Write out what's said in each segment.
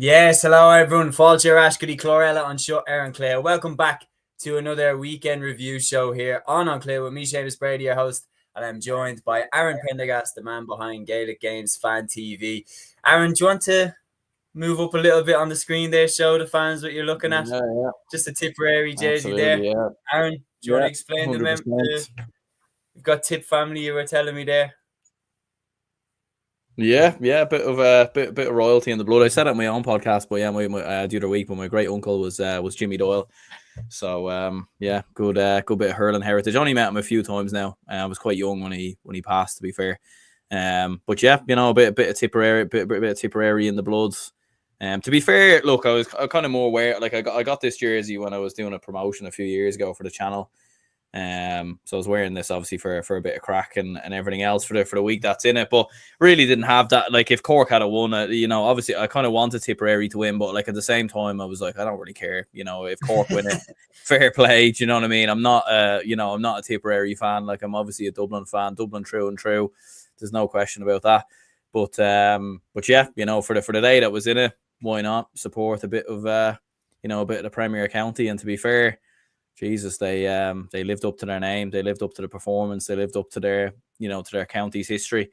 Yes, hello everyone. Fáilte Ash Goody Chlorella on Shut Aaron Clare. Welcome back to another weekend review show here on Clare with me, Seamus Brady, your host, and I'm joined by Aaron Pendergast, the man behind Gaelic Games Fan TV. Aaron, do you want to move up a little bit on the screen there, show the fans what you're looking at? Yeah. Just a Tipperary jersey Absolutely, there. yeah. Aaron, do you want to explain to them? 100%. You've got Tip family, you were telling me there. Yeah, a bit of royalty in the blood. I said it on my own podcast, but yeah, my the other week, but my great uncle was Jimmy Doyle. So good bit of hurling heritage. Only met him a few times now. I was quite young when he passed, to be fair. But yeah, a bit of Tipperary, bit of Tipperary in the blood. To be fair, look, I was kind of more aware. Like I got this jersey when I was doing a promotion a few years ago for the channel. So I was wearing this obviously for a bit of crack and everything else for the week that's in it, but really didn't have that. Like if Cork had a won, obviously I kind of wanted Tipperary to win, but like at the same time I was like, I don't really care, if Cork win it, fair play. Do you know what I mean? I'm not I'm not a Tipperary fan. Like I'm obviously a Dublin fan, Dublin true and true. There's no question about that. But yeah, for the day that was in it, why not support a bit of a bit of the Premier County? And to be fair, Jesus, they lived up to their name. They lived up to the performance. They lived up to their, to their county's history,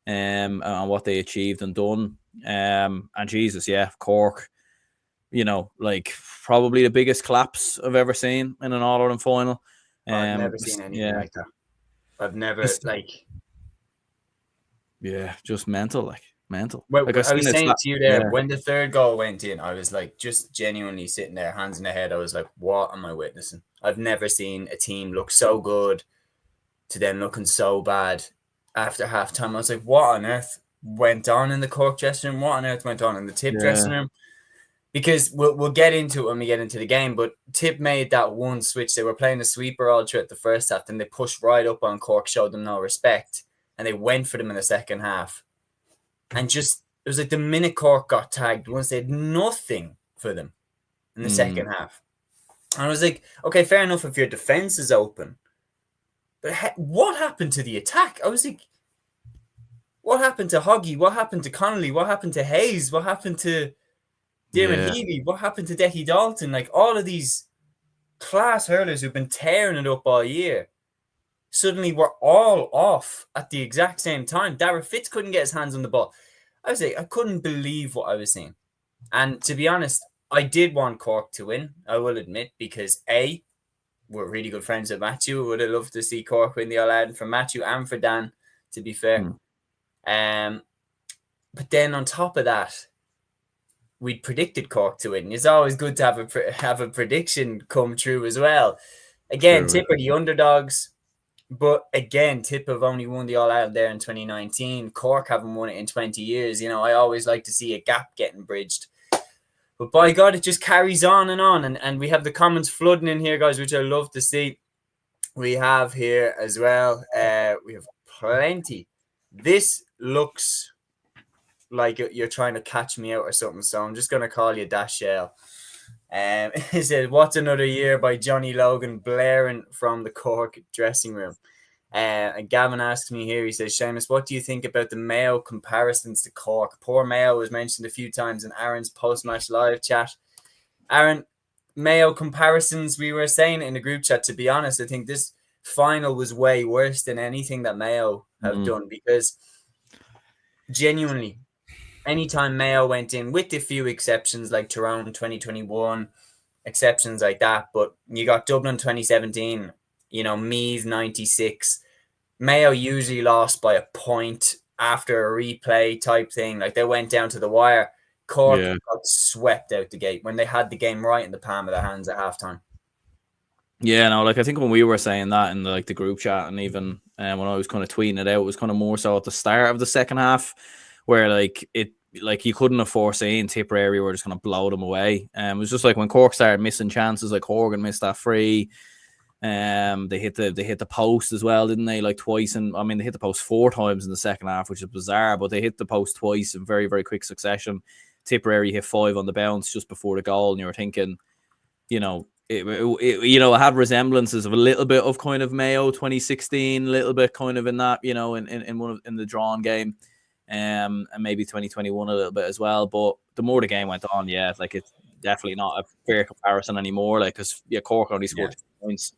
and what they achieved and done. And Jesus, yeah, Cork, like probably the biggest collapse I've ever seen in an All-Ireland final. I've never seen anything like that. I've never just mental, mental. Well, like I was saying to you there, when the third goal went in, I was like just genuinely sitting there, hands in the head. I was like, what am I witnessing? I've never seen a team look so good to then looking so bad after halftime. I was like, what on earth went on in the Cork dressing room? What on earth went on in the Tip dressing room? Because we'll get into it when we get into the game, but Tip made that one switch. They were playing a sweeper all throughout the first half, and they pushed right up on Cork, showed them no respect, and they went for them in the second half. And just, it was like the minute Cork got tagged, once they had nothing for them in the second half. And I was like, okay, fair enough if your defense is open. But what happened to the attack? I was like, what happened to Hoggy? What happened to Connolly? What happened to Hayes? What happened to Darren Healy? What happened to Decky Dalton? Like all of these class hurlers who've been tearing it up all year, suddenly we're all off at the exact same time. Darragh Fitz couldn't get his hands on the ball. I was like, I couldn't believe what I was seeing. And to be honest, I did want Cork to win, I will admit, because A, we're really good friends with Matthew. Would have loved to see Cork win the All-Ireland for Matthew and for Dan, to be fair. But then on top of that, we'd predicted Cork to win. It's always good to have a prediction come true as well. Again, Tip are the underdogs. But again, Tip have only won the All-Ireland there in 2019. Cork haven't won it in 20 years. I always like to see a gap getting bridged. But by God, it just carries on. And we have the comments flooding in here, guys, which I love to see. We have here as well. We have plenty. This looks like you're trying to catch me out or something. So I'm just going to call you Dash Shell. It said, "What's Another Year" by Johnny Logan blaring from the Cork dressing room. And Gavin asks me here, he says, Seamus, what do you think about the Mayo comparisons to Cork? Poor Mayo was mentioned a few times in Aaron's post-match live chat. Aaron, Mayo comparisons, we were saying in the group chat, to be honest, I think this final was way worse than anything that Mayo have done, because genuinely, anytime Mayo went in, with a few exceptions like Tyrone 2021, exceptions like that, but you got Dublin 2017, Meath 96. Mayo usually lost by a point after a replay type thing. Like they went down to the wire. Cork got swept out the gate when they had the game right in the palm of their hands at halftime. Yeah, no, I think when we were saying that in the group chat, and even when I was kind of tweeting it out, it was kind of more so at the start of the second half, where you couldn't have foreseen Tipperary were just going to blow them away. It was just like when Cork started missing chances, like Horgan missed that free. They hit the post as well, didn't they? Like twice, and they hit the post 4 times in the second half, which is bizarre. But they hit the post twice in very, very quick succession. Tipperary hit 5 on the bounce just before the goal, and you were thinking, it had resemblances of a little bit of kind of Mayo 2016, a little bit kind of in that, in the drawn game. and maybe 2021 a little bit as well. But the more the game went on, yeah, like it's definitely not a fair comparison anymore. Like, because Cork only scored 2 points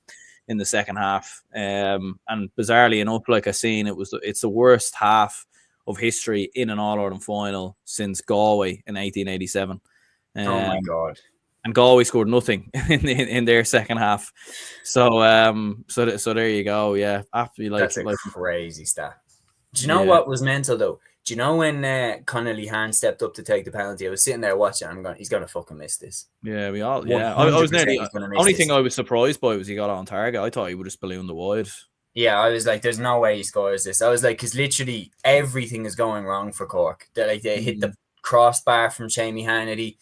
in the second half, and bizarrely enough, like I seen, it's the worst half of history in an All-Ireland final since Galway in 1887. Oh my God. And Galway scored nothing in their second half. So so there you go. Yeah, absolutely. That's a crazy stat. Do you know what was mental though? Do you know when Connolly Hearn stepped up to take the penalty? I was sitting there watching. He's gonna fucking miss this. Yeah, we all. Yeah, I was nearly. The only thing I was surprised by was he got on target. I thought he would just balloon the wide. Yeah, I was like, "There's no way he scores this." I was like, because literally everything is going wrong for Cork. They hit the crossbar from Shamie Hannity.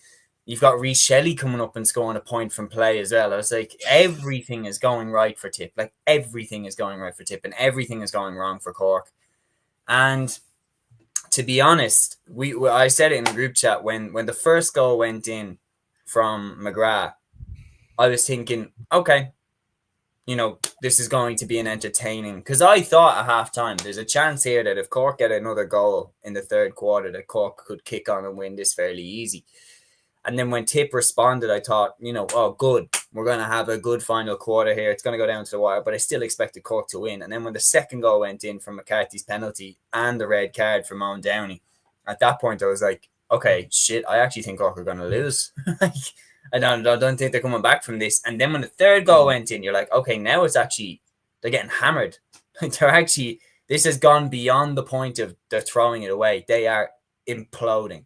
You've got Rhys Shelley coming up and scoring a point from play as well. I was like, everything is going right for TIPP. Like, everything is going right for TIPP, and everything is going wrong for Cork. And to be honest, I said it in the group chat when the first goal went in from McGrath, I was thinking, okay, this is going to be an entertaining, because I thought at halftime there's a chance here that if Cork get another goal in the third quarter, that Cork could kick on and win this fairly easy. And then when TIPP responded, I thought, oh, good. We're going to have a good final quarter here. It's going to go down to the wire, but I still expected Cork to win. And then when the second goal went in from McCarthy's penalty and the red card from Owen Downey, at that point I was like, okay, shit, I actually think Cork are going to lose. I don't think they're coming back from this. And then when the third goal went in, you're like, okay, now it's actually, they're getting hammered. This has gone beyond the point of they're throwing it away. They are imploding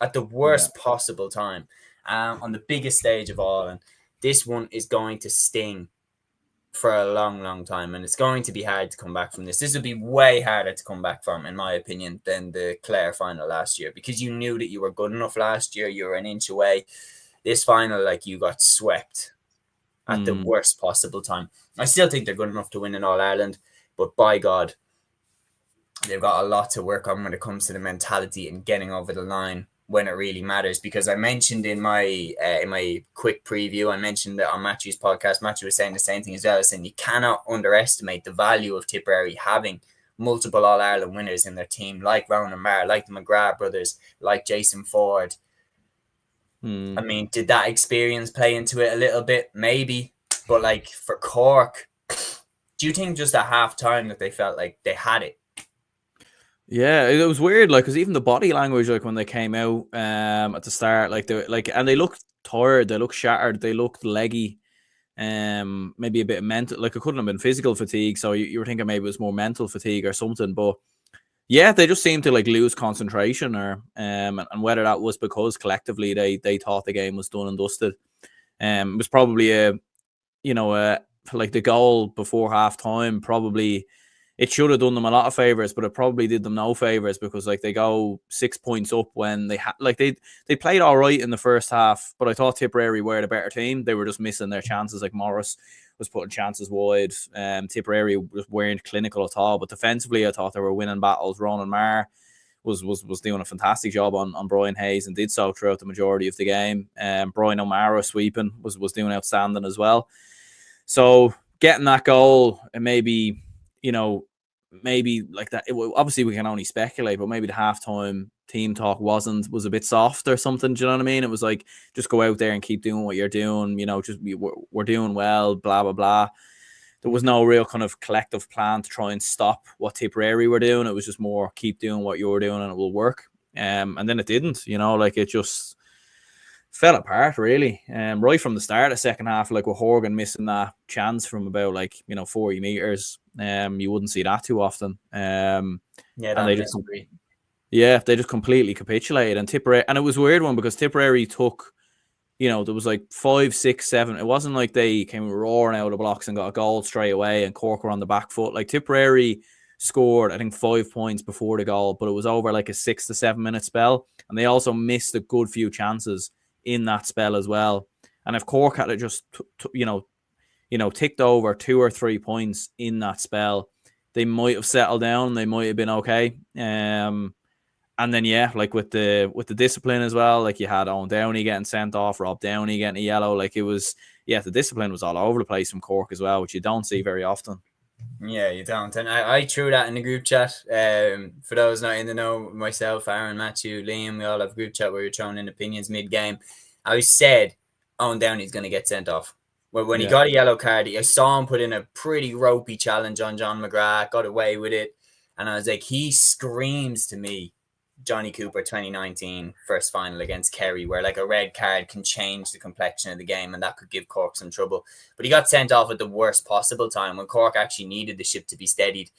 at the worst possible time, on the biggest stage of all. And this one is going to sting for a long, long time. And it's going to be hard to come back from this. This would be way harder to come back from, in my opinion, than the Clare final last year, because you knew that you were good enough last year. You were an inch away. This final, like, you got swept at the worst possible time. I still think they're good enough to win in All-Ireland, but by God, they've got a lot to work on when it comes to the mentality and getting over the line when it really matters. Because I mentioned in my quick preview, I mentioned that on Matthew's podcast, Matthew was saying the same thing as well, saying you cannot underestimate the value of Tipperary having multiple All-Ireland winners in their team, like Ronan Marr, like the McGrath brothers, like Jason Ford. I mean, did that experience play into it a little bit? Maybe. But like for Cork, do you think just at half time that they felt like they had it? Yeah, it was weird, like, because even the body language, like when they came out at the start, like they looked tired, they looked shattered, they looked leggy, maybe a bit of mental, like it couldn't have been physical fatigue, so you were thinking maybe it was more mental fatigue or something. But yeah, they just seemed to like lose concentration, or and whether that was because collectively they thought the game was done and dusted. It was probably like the goal before half time, probably it should have done them a lot of favors, but it probably did them no favors, because like they go 6 points up when they they played all right in the first half, but I thought Tipperary were the better team. They were just missing their chances. Like Morris was putting chances wide. Tipperary weren't clinical at all, but defensively I thought they were winning battles. Ronan Marr was doing a fantastic job on Brian Hayes, and did so throughout the majority of the game. Brian O'Mara sweeping was doing outstanding as well. So getting that goal, and maybe like that, obviously we can only speculate, but maybe the halftime team talk was a bit soft or something. Do you know what I mean? It was like, just go out there and keep doing what you're doing. We're doing well, blah blah blah. There was no real kind of collective plan to try and stop what Tipperary were doing. It was just more, keep doing what you were doing and it will work. And then it didn't. Like it just fell apart really. Right from the start of second half, like with Horgan missing that chance from about 40 meters. You wouldn't see that too often. And they just completely capitulated. And Tipperary, and it was a weird one, because Tipperary took, there was like 5, 6, 7. It wasn't like they came roaring out of the blocks and got a goal straight away and Cork were on the back foot. Like Tipperary scored, I think, 5 points before the goal, but it was over like a 6 to 7 minute spell. And they also missed a good few chances in that spell as well. And if Cork had just ticked over 2 or 3 points in that spell, they might have settled down. They might have been okay. And then like with the discipline as well, like you had Owen Downey getting sent off, Rob Downey getting a yellow. Like it was, the discipline was all over the place from Cork as well, which you don't see very often. Yeah, you don't. And I threw that in the group chat. For those not in the know, myself, Aaron, Matthew, Liam, we all have a group chat where you're throwing in opinions mid-game. I said Owen Downey's going to get sent off. Well, when he got a yellow card, I saw him put in a pretty ropey challenge on John McGrath, got away with it. And I was like, he screams to me Johnny Cooper 2019 first final against Kerry, where like a red card can change the complexion of the game, and that could give Cork some trouble. But he got sent off at the worst possible time when Cork actually needed the ship to be steadied.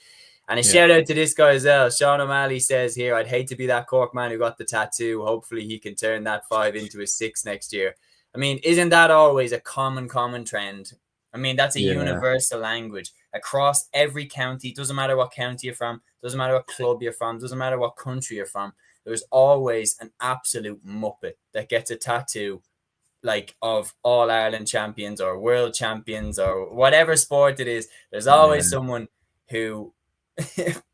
And a shout out to this guy as well. Sean O'Malley says here, I'd hate to be that Cork man who got the tattoo. Hopefully he can turn that 5 into a 6 next year. I mean, isn't that always a common trend? I mean, that's a universal language across every county. Doesn't matter what county you're from. Doesn't matter what club you're from. Doesn't matter what country you're from. There's always an absolute muppet that gets a tattoo like of All-Ireland champions or world champions or whatever sport it is. There's always someone who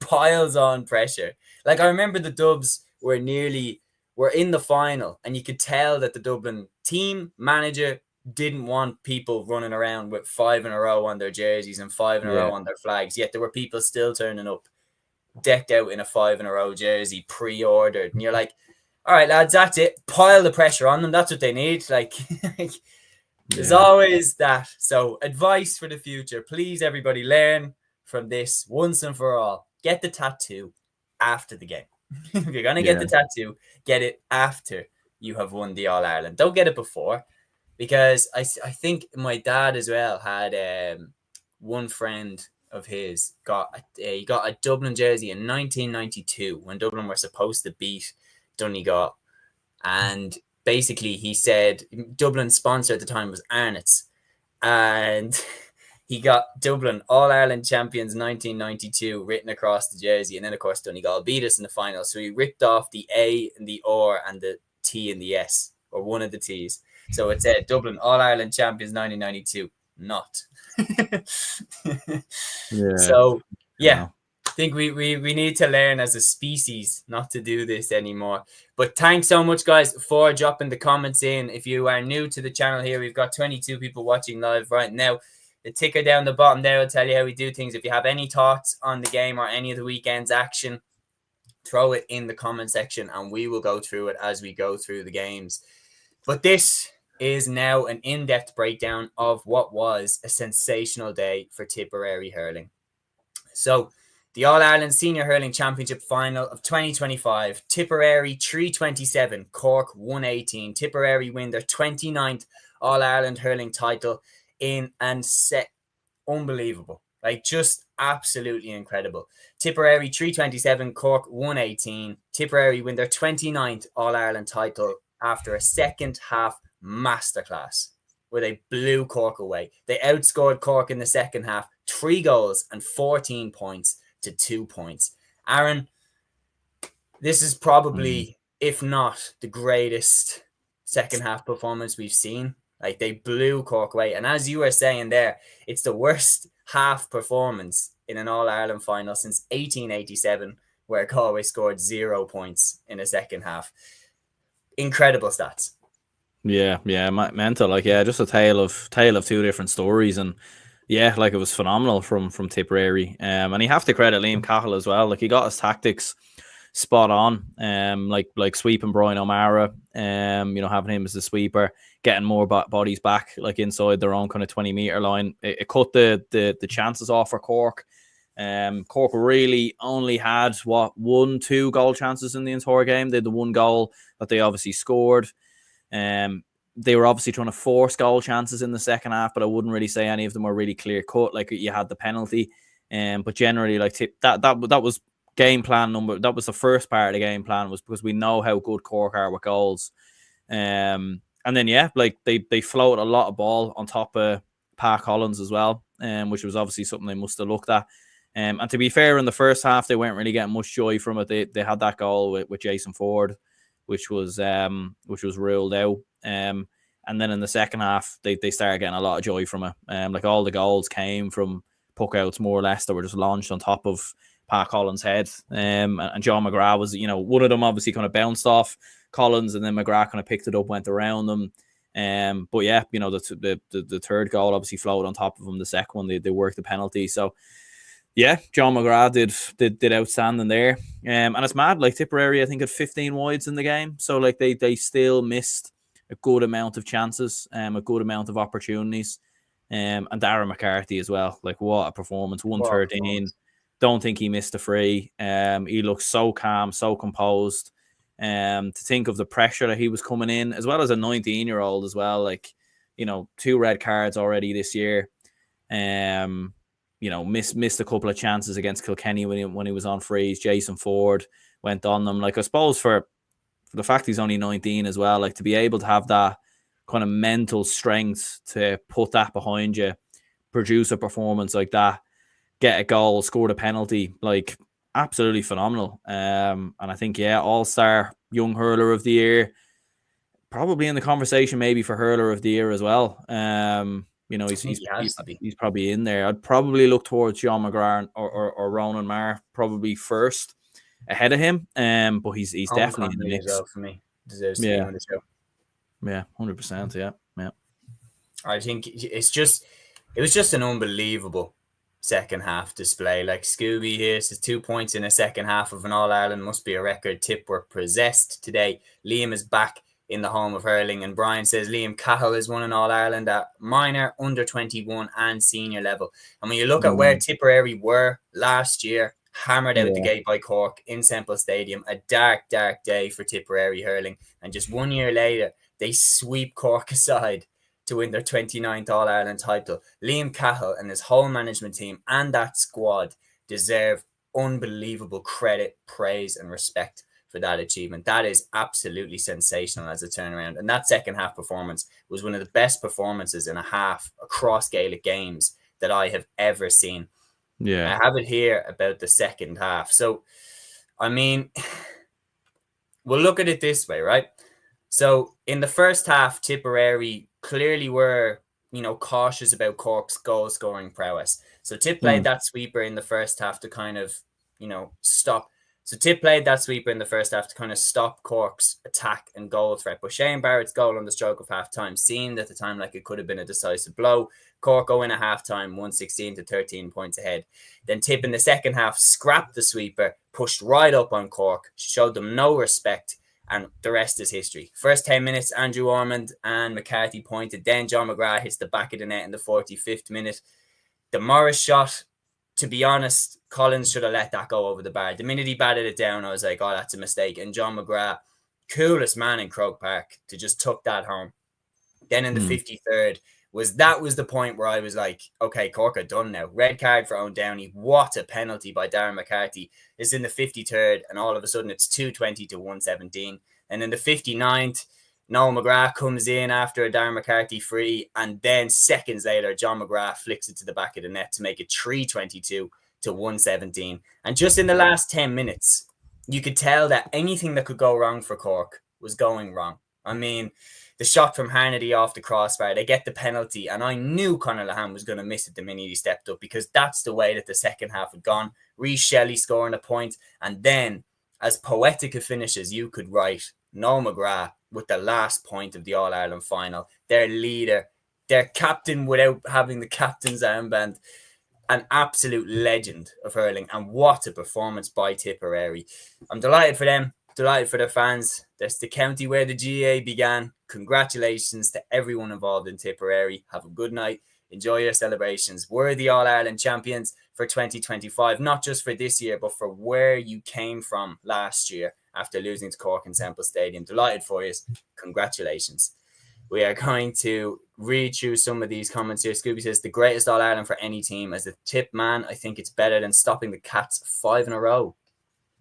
piles on pressure. Like I remember the Dubs were in the final, and you could tell that the Dublin team manager didn't want people running around with 5 in a row on their jerseys and 5 in a row on their flags. Yet there were people still turning up decked out in a 5 in a row jersey, pre-ordered. And you're like, all right, lads, that's it. Pile the pressure on them. That's what they need. Like, there's always that. So advice for the future. Please, everybody, learn from this once and for all. Get the tattoo after the game. If you're going to get the tattoo, get it after you have won the All-Ireland. Don't get it before. Because I think my dad as well had one friend of his he got a Dublin jersey in 1992 when Dublin were supposed to beat Donegal. And basically he said Dublin's sponsor at the time was Arnott's. And he got Dublin All-Ireland Champions 1992 written across the jersey. And then, of course, Donegal beat us in the final. So he ripped off the A and the R and the T and the S, or one of the T's. So it said Dublin All-Ireland Champions 1992, not. So, I think we need to learn as a species not to do this anymore. But thanks so much, guys, for dropping the comments in. If you are new to the channel here, we've got 22 people watching live right now. The ticker down the bottom there will tell you how we do things. If you have any thoughts on the game or any of the weekend's action, throw it in the comment section and we will go through it as we go through the games. But this is now an in-depth breakdown of what was a sensational day for Tipperary hurling. So, the All-Ireland Senior Hurling Championship Final of 2025, Tipperary 327, Cork 118. Tipperary win their 29th All-Ireland hurling title in and set unbelievable. Like, just absolutely incredible. Tipperary 327, Cork 118. Tipperary win their 29th All-Ireland title after a second half masterclass where they blew Cork away. They outscored Cork in the second half 3 goals and 14 points to 2 points. Aaron, this is probably, if not the greatest second half performance we've seen. Like, they blew Cork away. And as you were saying there, it's the worst half performance in an All-Ireland final since 1887, where Galway scored 0 points in a second half. Incredible stats. Yeah, mental. Like, just a tale of 2 different stories, and like it was phenomenal from Tipperary. And you have to credit Liam Cahill as well. Like, he got his tactics spot on. Like sweeping Brian O'Mara. Having him as the sweeper, getting more bodies back, like inside their own kind of 20-meter line. It cut the chances off for Cork. Cork really only had 1-2 goal chances in the entire game. They had the 1 goal that they obviously scored. They were obviously trying to force goal chances in the second half, but I wouldn't really say any of them were really clear cut. Like, you had the penalty, but generally, like, that was game plan number. That was the first part of the game plan, was because we know how good Cork are with goals. And then like they floated a lot of ball on top of Park Collins as well, which was obviously something they must have looked at. And to be fair, in the first half, they weren't really getting much joy from it. They had that goal with Jason Ford, which was ruled out. And then in the second half, they started getting a lot of joy from it. Like, all the goals came from puck outs, more or less, that were just launched on top of Park Collins' head. And John McGrath was, one of them obviously kind of bounced off Collins, and then McGrath kind of picked it up, went around them. But the third goal obviously floated on top of him. The second one, they worked the penalty. So Yeah, John McGrath did outstanding there. And it's mad, like Tipperary, I think had 15 wides in the game. So like they still missed a good amount of chances, a good amount of opportunities. And Darren McCarthy as well. Like what a performance. 113. Don't think he missed a free. He looks so calm, so composed. To think of the pressure that he was coming in, as well as a 19-year-old as well. Like, 2 red cards already this year. Missed a couple of chances against Kilkenny when he was on freeze. Jason Ford went on them. Like, I suppose for the fact he's only 19 as well, like to be able to have that kind of mental strength to put that behind you, produce a performance like that, get a goal, score a penalty, like absolutely phenomenal. And I think, all-star young hurler of the year, probably in the conversation maybe for hurler of the year as well. He's probably in there. I'd probably look towards John McGrath or Ronan Marr probably first ahead of him. But he's definitely in the mix. As well for me. Deserves to be on the show. Yeah, 100%. Yeah. I think it was just an unbelievable second half display. Like Scooby here says, 2 points in a second half of an All-Ireland must be a record. Tip were possessed today. Liam is back in the home of hurling, and Brian says Liam Cahill has won an All-Ireland at minor, under 21 and senior level. And when you look at where Tipperary were last year, hammered out the gate by Cork in Semple Stadium, a dark day for Tipperary hurling, and just 1 year later they sweep Cork aside to win their 29th All-Ireland title. Liam Cahill and his whole management team and that squad deserve unbelievable credit, praise and respect for that achievement. That is absolutely sensational as a turnaround. And that second half performance was one of the best performances in a half across Gaelic Games that I have ever seen. Yeah. I have it here about the second half. So, I mean, we'll look at it this way, right? So in the first half, Tipperary clearly were, cautious about Cork's goal scoring prowess. So Tip played that sweeper in the first half to kind of, stop. So Tip played that sweeper in the first half to kind of stop Cork's attack and goal threat. But Shane Barrett's goal on the stroke of half time seemed at the time like it could have been a decisive blow. Cork go in at half time, 116 to 13 points ahead. Then Tip in the second half scrapped the sweeper, pushed right up on Cork, showed them no respect, and the rest is history. First 10 minutes, Andrew Ormond and McCarthy pointed. Then John McGrath hits the back of the net in the 45th minute. The Morris shot, to be honest, Collins should have let that go over the bar. The minute he batted it down, I was like, oh, that's a mistake. And John McGrath, coolest man in Croke Park, to just tuck that home. Then in the 53rd, was the point where I was like, okay, Cork are done now. Red card for Owen Downey. What a penalty by Darren McCarthy. It's in the 53rd, and all of a sudden it's 220 to 117. And in the 59th, Noel McGrath comes in after a Darren McCarthy free, and then seconds later, John McGrath flicks it to the back of the net to make it 322 to 117. And just in the last 10 minutes, you could tell that anything that could go wrong for Cork was going wrong. I mean, the shot from Harnedy off the crossbar, they get the penalty, and I knew Conor Lahan was going to miss it the minute he stepped up, because that's the way that the second half had gone. Rhys Shelley scoring a point, and then, as poetic a finish as you could write, Noel McGrath with the last point of the All-Ireland final, their leader, their captain without having the captain's armband, an absolute legend of hurling, and what a performance by Tipperary. I'm delighted for them. Delighted for their fans. That's the county where the GA began. Congratulations to everyone involved in Tipperary. Have a good night. Enjoy your celebrations. We're the All-Ireland champions for 2025, not just for this year, but for where you came from last year after losing to Cork in Semple Stadium. Delighted for you. Congratulations. We are going to read through some of these comments here. Scooby says, the greatest All-Ireland for any team. As a Tip man, I think it's better than stopping the Cats 5 in a row.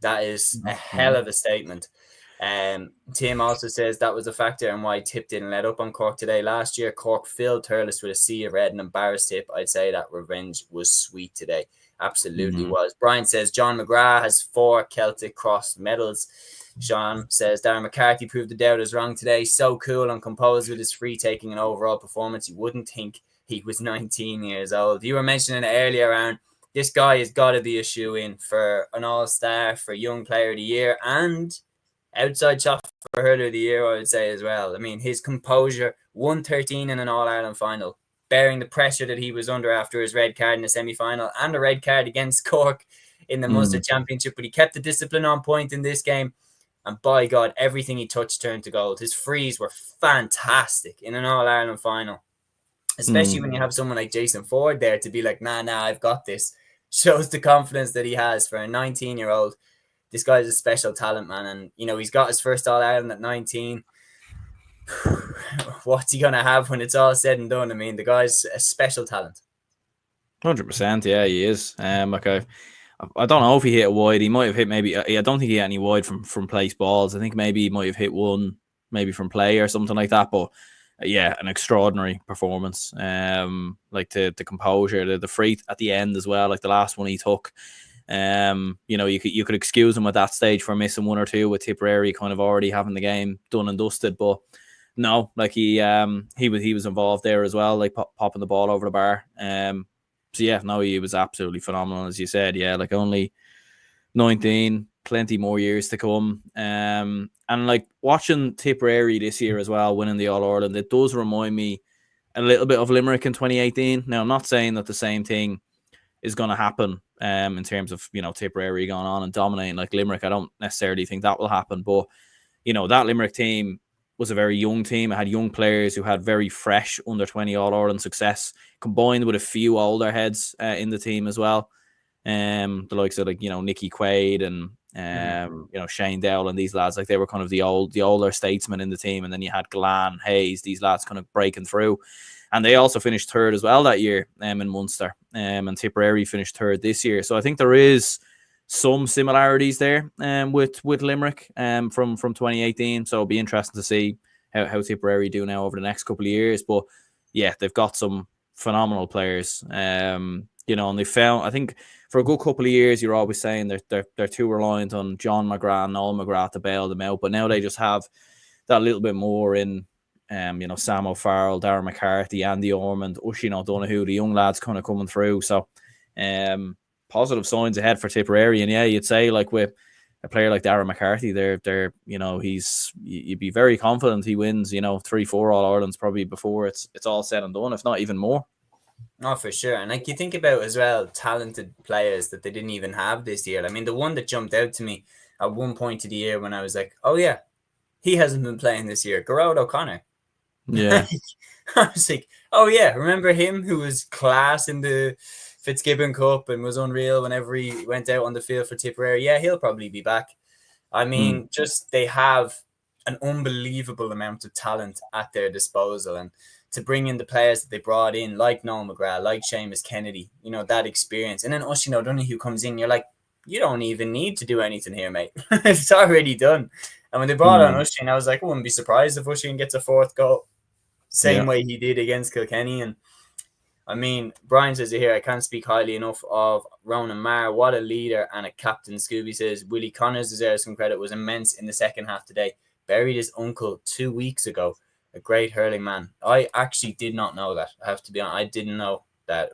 That is a hell of a statement. Tim also says that was a factor in why Tip didn't let up on Cork today. Last year, Cork filled Thurles with a sea of red and embarrassed Tip. I'd say that revenge was sweet today. Absolutely was. Brian says John McGrath has 4 Celtic Cross medals. Sean says Darren McCarthy proved the doubters wrong today. So cool and composed with his free taking and overall performance. You wouldn't think he was 19 years old. You were mentioning it earlier, Aaron. This guy has got to be a shoe-in for an all-star, for Young Player of the Year, and outside shot for Hurler of the Year, I would say as well. I mean, his composure, 113 in an All-Ireland final, bearing the pressure that he was under after his red card in the semi-final and a red card against Cork in the Munster Championship. But he kept the discipline on point in this game. And by God, everything he touched turned to gold. His frees were fantastic in an All-Ireland final. Especially when you have someone like Jason Ford there to be like, nah, I've got this. Shows the confidence that he has for a 19-year-old. This guy's a special talent, man. And, you know, he's got his first All-Ireland at 19. What's he going to have when it's all said and done? I mean, the guy's a special talent. 100%, yeah, he is. I don't know if he hit it wide. He might have hit maybe. I don't think he hit any wide from place balls. I think maybe he might have hit one maybe from play or something like that. But yeah, an extraordinary performance. Like the composure, the free at the end as well. Like the last one he took. You know, you could excuse him at that stage for missing one or two with Tipperary kind of already having the game done and dusted. But no, like he was involved there as well, like popping the ball over the bar. So yeah, no, he was absolutely phenomenal, as you said. Yeah, like only 19, plenty more years to come. And like watching Tipperary this year as well, winning the All-Ireland, it does remind me a little bit of Limerick in 2018. Now, I'm not saying that the same thing is going to happen in terms of, you know, Tipperary going on and dominating like Limerick. I don't necessarily think that will happen. But, you know, that Limerick team was a very young team. It had young players who had very fresh under-20 All-Ireland success, combined with a few older heads in the team as well. The likes of, like, you know, Nicky Quaid and you know, Shane Dowell and these lads, like they were kind of the older statesmen in the team. And then you had Glan, Hayes, these lads kind of breaking through. And they also finished third as well that year in Munster. And Tipperary finished third this year. So I think there is some similarities there with Limerick from 2018. So it'll be interesting to see how Tipperary do now over the next couple of years. But yeah, they've got some phenomenal players. You know, and they found, I think for a good couple of years, you're always saying they're too reliant on John McGrath and Noel McGrath to bail them out. But now they just have that little bit more in, you know, Sam O'Farrell, Darren McCarthy, Andy Ormond, Oisin O'Donoghue, the young lads kind of coming through. So positive signs ahead for Tipperary. And yeah, you'd say like with a player like Darren McCarthy, they're you know, you'd be very confident he wins, you know, 3-4 All-Irelands probably before it's all said and done, if not even more. Oh, for sure. And like you think about as well, talented players that they didn't even have this year. I mean, the one that jumped out to me at one point of the year when I was like, oh yeah, he hasn't been playing this year, Garrod O'Connor. Yeah. I was like, oh yeah, remember him who was class in the Fitzgibbon Cup and was unreal whenever he went out on the field for Tipperary? Yeah, he'll probably be back. I mean, just they have an unbelievable amount of talent at their disposal, and to bring in the players that they brought in, like Noel McGrath, like Seamus Kennedy, you know, that experience. And then Oisin O'Donoghue comes in, you're like, you don't even need to do anything here, mate. It's already done. And when they brought on Oisin, I was like, I wouldn't be surprised if Oisin gets a fourth goal, same way he did against Kilkenny. And I mean, Brian says here, I can't speak highly enough of Ronan Maher. What a leader and a captain. Scooby says, Willie Connors deserves some credit, was immense in the second half today. Buried his uncle 2 weeks ago. A great hurling man. I actually did not know that. I have to be honest. I didn't know that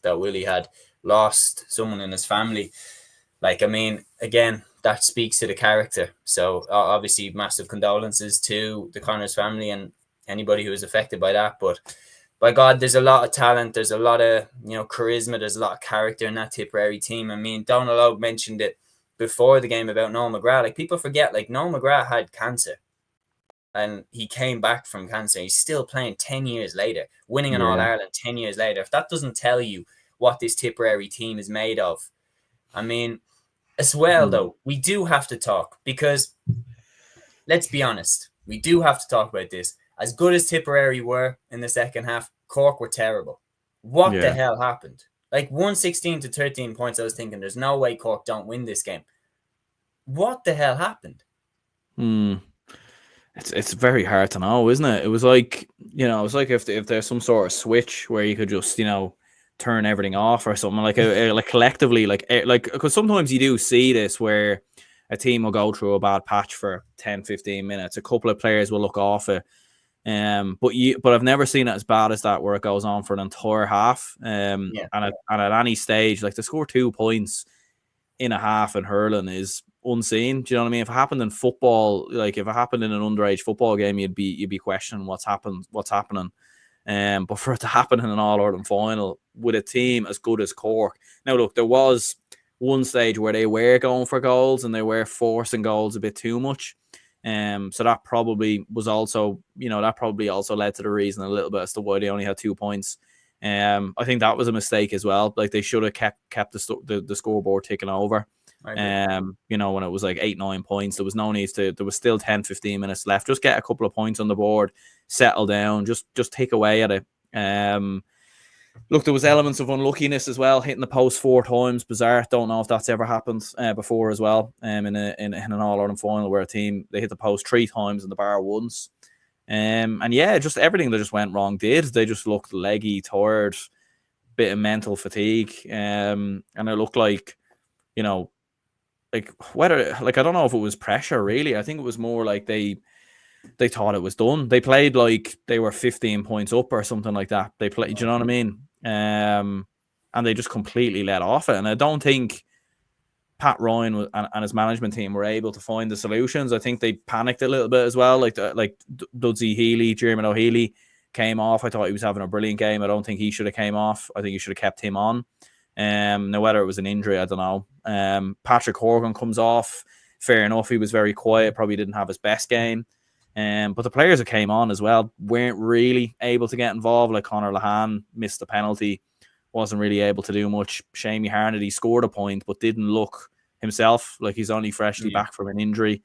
that Willie had lost someone in his family. Like, I mean, again, that speaks to the character. So obviously, massive condolences to the Connors family and anybody who was affected by that. But by God, there's a lot of talent. There's a lot of, you know, charisma. There's a lot of character in that Tipperary team. I mean, Donald O mentioned it before the game about Noel McGrath. Like, people forget, like, Noel McGrath had cancer. And he came back from cancer. He's still playing 10 years later, winning an All-Ireland 10 years later. If that doesn't tell you what this Tipperary team is made of, I mean, as well, though, we do have to talk, because let's be honest, we do have to talk about this. As good as Tipperary were in the second half, Cork were terrible. What the hell happened? Like 116 to 13 points, I was thinking, there's no way Cork don't win this game. What the hell happened? It's very hard to know, isn't it? It was like, you know, it's like if there's some sort of switch where you could just, you know, turn everything off or something, like like collectively, like because sometimes you do see this where a team will go through a bad patch for 10, 15 minutes. A couple of players will look off it. But I've never seen it as bad as that, where it goes on for an entire half. And at any stage, like to score 2 points in a half in hurling is unseen. Do you know what I mean? If it happened in football, like if it happened in an underage football game, you'd be questioning what's happening. But for it to happen in an All-Ireland final with a team as good as Cork. Now, look, there was one stage where they were going for goals and they were forcing goals a bit too much. So that probably was also, that probably also led to the reason a little bit as to why they only had 2 points. I think that was a mistake as well. Like, they should have kept the scoreboard ticking over. When it was like 8-9 points, there was no need to. There was still 10-15 minutes left. Just get a couple of points on the board, settle down, just take away at it. Look, there was elements of unluckiness as well, hitting the post 4 times. Bizarre. Don't know if that's ever happened before as well. In an All-Ireland final where a team, they hit the post 3 times and the bar once. And yeah, just everything that just went wrong they just looked leggy, tired, bit of mental fatigue. And it looked like, I don't know if it was pressure really. I think it was more like they thought it was done. They played like they were 15 points up or something like that. They played, do you know what I mean? And they just completely let off it. And I don't think Pat Ryan and his management team were able to find the solutions. I think they panicked a little bit as well. Like Dudsey Healy, Jeremy O'Healy came off. I thought he was having a brilliant game. I don't think he should have came off. I think you should have kept him on. Now, whether it was an injury, I don't know. Patrick Horgan comes off. Fair enough. He was very quiet. Probably didn't have his best game. But the players that came on as well weren't really able to get involved. Like Conor Lahan missed the penalty, wasn't really able to do much. Shamey Harnedy scored a point, but didn't look himself like he's only freshly back from an injury.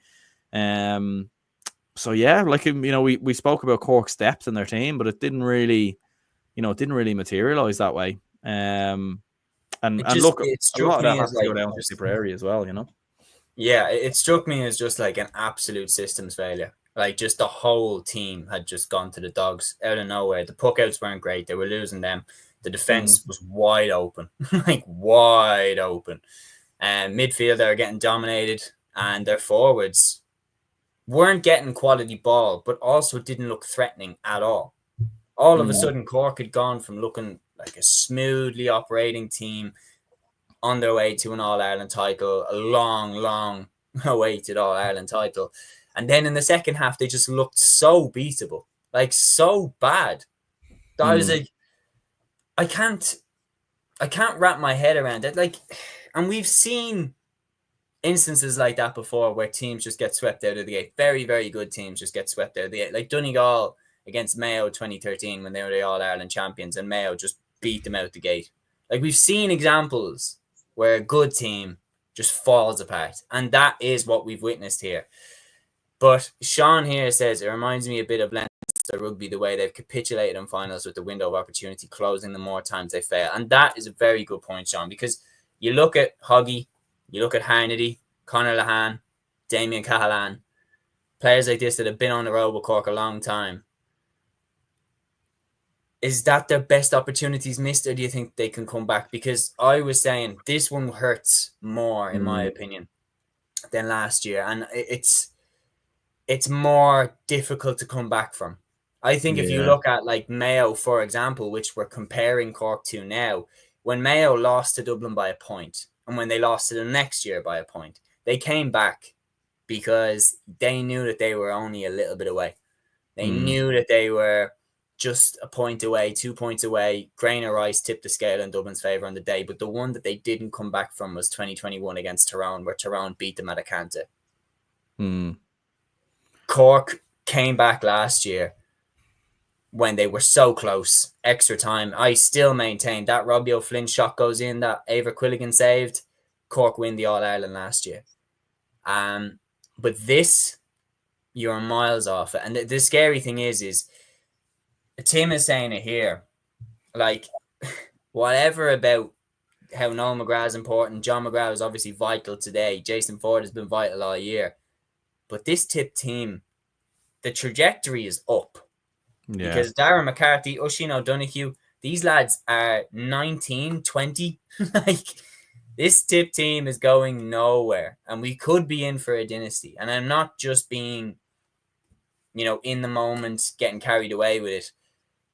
So yeah, like, we spoke about Cork's depth in their team, but it didn't really materialize that way. And look, a lot of that has to go down to Tipperary as well, Yeah, it struck me as just like an absolute systems failure. Like, just the whole team had just gone to the dogs out of nowhere. The puckouts weren't great. They were losing them. The defense was wide open, like wide open. And midfield, they were getting dominated, and their forwards weren't getting quality ball, but also didn't look threatening at all. All of a sudden, Cork had gone from looking like a smoothly operating team on their way to an All-Ireland title, a long, long awaited All-Ireland title. And then in the second half, they just looked so beatable, like so bad. I was like, I can't wrap my head around it. Like, and we've seen instances like that before where teams just get swept out of the gate. Very, very good teams just get swept out of the gate. Like Donegal against Mayo 2013 when they were the All-Ireland champions, and Mayo just beat them out the gate. Like, we've seen examples where a good team just falls apart. And that is what we've witnessed here. But Sean here says, it reminds me a bit of Leinster rugby, the way they've capitulated in finals with the window of opportunity closing the more times they fail. And that is a very good point, Sean, because you look at Hoggy, you look at Harnedy, Conor Lahan, Damien Cahallan, players like this that have been on the road with Cork a long time. Is that their best opportunities missed, or do you think they can come back? Because I was saying this one hurts more, in my opinion, than last year. And it's more difficult to come back from. I think if you look at like Mayo, for example, which we're comparing Cork to now, when Mayo lost to Dublin by a point, and when they lost to the next year by a point, they came back because they knew that they were only a little bit away. They knew that they were just a point away, 2 points away. Grain of rice tipped the scale in Dublin's favour on the day. But the one that they didn't come back from was 2021 against Tyrone, where Tyrone beat them at a canter. Cork came back last year when they were so close, extra time. I still maintain that Robbie O'Flynn shot goes in, that Ava Quilligan saved. Cork win the All-Ireland last year. But this, you're miles off it. And the scary thing is Tim is saying it here, like, whatever about how Noel McGrath is important, John McGrath is obviously vital today, Jason Ford has been vital all year, but this TIPP team, the trajectory is up. Because Darren McCarthy, Oisin O'Donoghue, these lads are 19, 20. Like, this TIPP team is going nowhere, and we could be in for a dynasty. And I'm not just being, in the moment, getting carried away with it.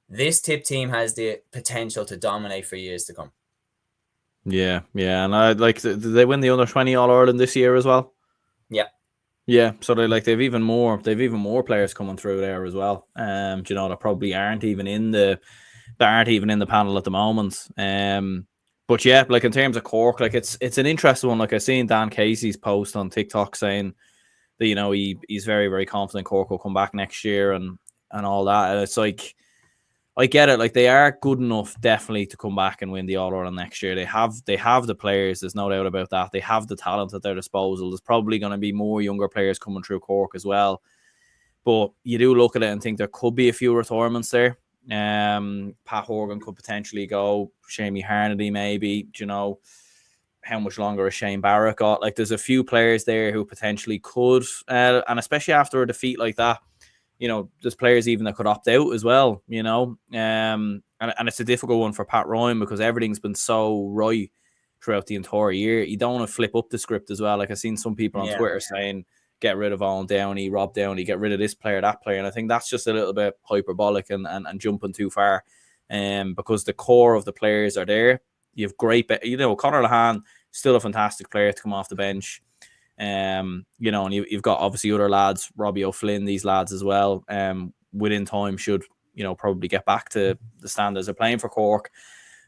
This TIPP team has the potential to dominate for years to come. Yeah. And I like, did they win the under-20 All-Ireland this year as well? Yeah. Yeah, so they've even more players coming through there as well. You know, that probably aren't even in the panel at the moment. But yeah, like in terms of Cork, like it's an interesting one. Like I seen Dan Casey's post on TikTok saying that, you know, he's very, very confident Cork will come back next year and all that. And it's like, I get it. Like they are good enough, definitely, to come back and win the All-Ireland next year. They have the players. There's no doubt about that. They have the talent at their disposal. There's probably going to be more younger players coming through Cork as well. But you do look at it and think there could be a few retirements there. Pat Horgan could potentially go. Shamie Harnedy, maybe. Do you know how much longer has Shane Barrett got? Like there's a few players there who potentially could, and especially after a defeat like that. You know, there's players even that could opt out as well, you know. And it's a difficult one for Pat Ryan because everything's been so right throughout the entire year. You don't want to flip up the script as well. Like I've seen some people on Twitter saying, get rid of Owen Downey, Rob Downey, get rid of this player, that player. And I think that's just a little bit hyperbolic and jumping too far. Because the core of the players are there. You have great, you know, Conor Lahan, still a fantastic player to come off the bench. You know, and you've got obviously other lads, Robbie O'Flynn, these lads as well. Within time should, you know, probably get back to the standards they're playing for Cork.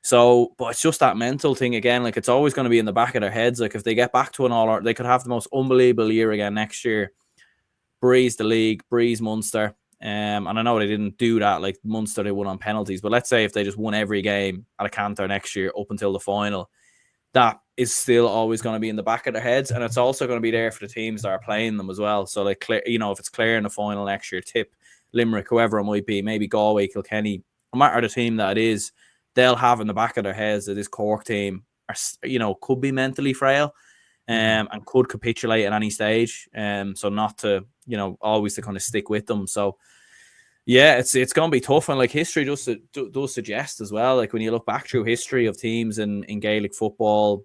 So, but it's just that mental thing again. Like it's always going to be in the back of their heads. Like if they get back to an All-Ireland, they could have the most unbelievable year again next year. Breeze the league, breeze Munster. And I know they didn't do that. Like Munster, they won on penalties. But let's say if they just won every game at a canter next year up until the final, that is still always going to be in the back of their heads, and it's also going to be there for the teams that are playing them as well. So, like, you know, if it's Clare in the final next year, TIPP, Limerick, whoever it might be, maybe Galway, Kilkenny, no matter the team that it is, they'll have in the back of their heads that this Cork team are, you know, could be mentally frail, and could capitulate at any stage. So not to, you know, always to kind of stick with them. So. Yeah, it's going to be tough, and like history does suggest as well. Like when you look back through history of teams in Gaelic football,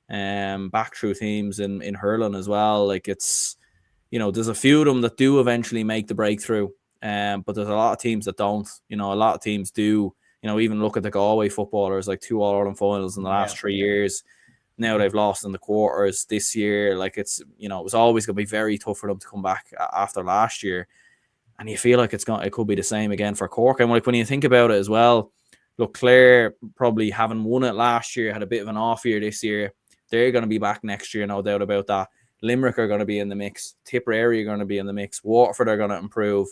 back through teams in hurling as well. Like it's, you know, there's a few of them that do eventually make the breakthrough, but there's a lot of teams that don't. You know, a lot of teams do. You know, even look at the Galway footballers, like 2 All-Ireland finals in the last 3 years. Now they've lost in the quarters this year. Like it's, you know, it was always going to be very tough for them to come back after last year. And you feel like it could be the same again for Cork. And like when you think about it as well, look, Clare probably having won it last year, had a bit of an off year this year. They're going to be back next year, no doubt about that. Limerick are going to be in the mix. Tipperary are going to be in the mix. Waterford are going to improve.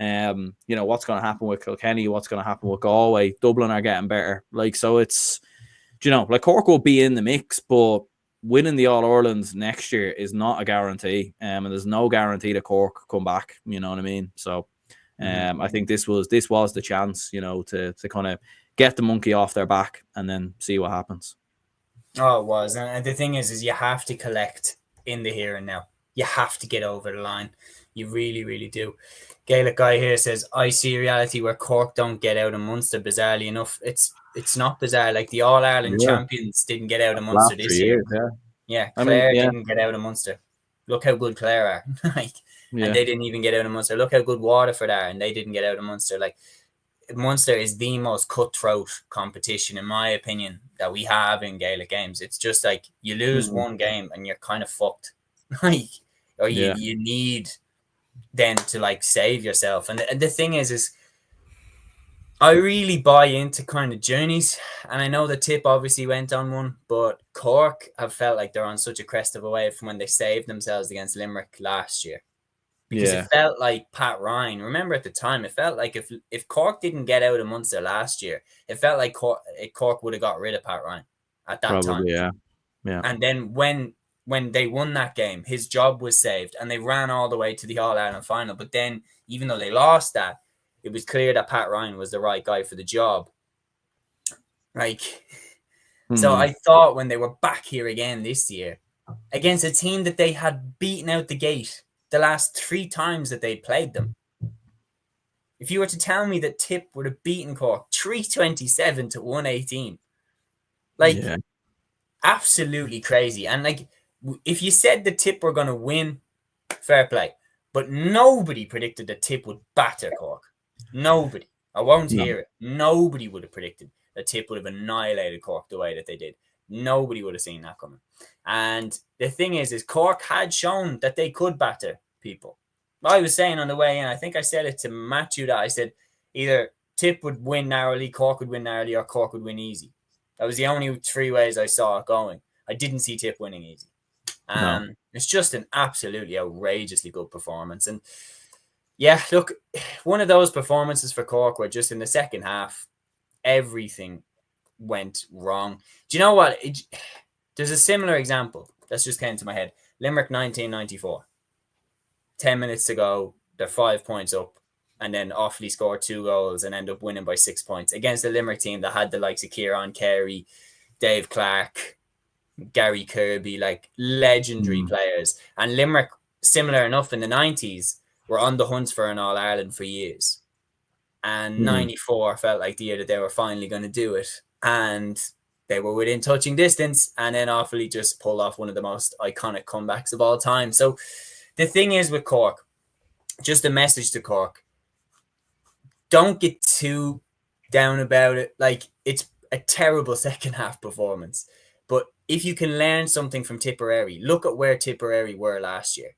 You know, what's going to happen with Kilkenny? What's going to happen with Galway? Dublin are getting better. Like, so it's, you know, like Cork will be in the mix, but winning the All-Ireland next year is not a guarantee. And there's no guarantee that Cork come back. You know what I mean? So I think this was the chance, you know, to kind of get the monkey off their back and then see what happens. Oh, it was. And the thing is you have to collect in the here and now. You have to get over the line. You really, really do. Gaelic guy here says, I see a reality where Cork don't get out of Munster. Bizarrely enough, it's not bizarre. Like the All-Ireland champions didn't get out of Munster this year. Yeah, Clare didn't get out of Munster. Look how good Clare are. And they didn't even get out of Munster. Look how good Waterford are, and they didn't get out of Munster. Like, Munster is the most cutthroat competition, in my opinion, that we have in Gaelic games. It's just like you lose one game and you're kind of fucked. Or you need then to like save yourself. And the thing is I really buy into kind of journeys, and I know the TIPP obviously went on one, but Cork have felt like they're on such a crest of a wave from when they saved themselves against Limerick last year. Because it felt like Pat Ryan, remember at the time, it felt like if Cork didn't get out of Munster last year, it felt like Cork would have got rid of Pat Ryan at that time. Yeah. And then when they won that game, his job was saved and they ran all the way to the All-Ireland final. But then, even though they lost that, it was clear that Pat Ryan was the right guy for the job. So I thought when they were back here again this year, against a team that they had beaten out the gate the last 3 times that they played them. If you were to tell me that TIPP would have beaten Cork 327 to 118, absolutely crazy. And like, if you said the TIPP were going to win, fair play. But nobody predicted that TIPP would batter Cork. Nobody. I won't hear it. Nobody would have predicted that TIPP would have annihilated Cork the way that they did. Nobody would have seen that coming. And the thing is Cork had shown that they could batter people. I was saying on the way in, I think I said it to Matthew, that I said either TIPP would win narrowly, Cork would win narrowly, or Cork would win easy. That was the only three ways I saw it going. I didn't see TIPP winning easy. No. It's just an absolutely outrageously good performance. And yeah, look, one of those performances for Cork where just in the second half, everything went wrong. Do you know what? There's a similar example that's just came to my head. Limerick 1994. 10 minutes to go, they're 5 points up, and then Offaly score 2 goals and end up winning by 6 points against the Limerick team that had the likes of Kieran Kerry, Dave Clark, Gary Kirby, like legendary players. And Limerick, similar enough in the 90s, were on the hunt for an All-Ireland for years. And 94 felt like the year that they were finally going to do it. And they were within touching distance, and then Offaly just pulled off one of the most iconic comebacks of all time. So the thing is with Cork, just a message to Cork, don't get too down about it. Like, it's a terrible second half performance. But if you can learn something from Tipperary, look at where Tipperary were last year.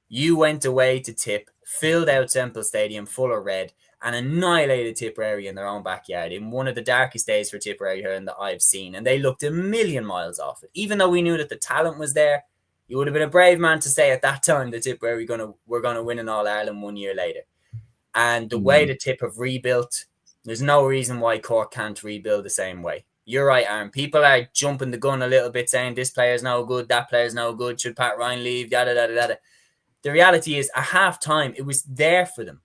You went away to Tip, filled out Semple Stadium full of red, and annihilated Tipperary in their own backyard in one of the darkest days for Tipperary hurling that I've seen. And they looked a million miles off it. Even though we knew that the talent was there, you would have been a brave man to say at that time that Tipperary were going to win an All-Ireland 1 year later. And the way the Tip have rebuilt, there's no reason why Cork can't rebuild the same way. You're right, Aaron. People are jumping the gun a little bit, saying this player's no good, that player's no good, should Pat Ryan leave, yada, yada, yada. The reality is, at half-time, it was there for them.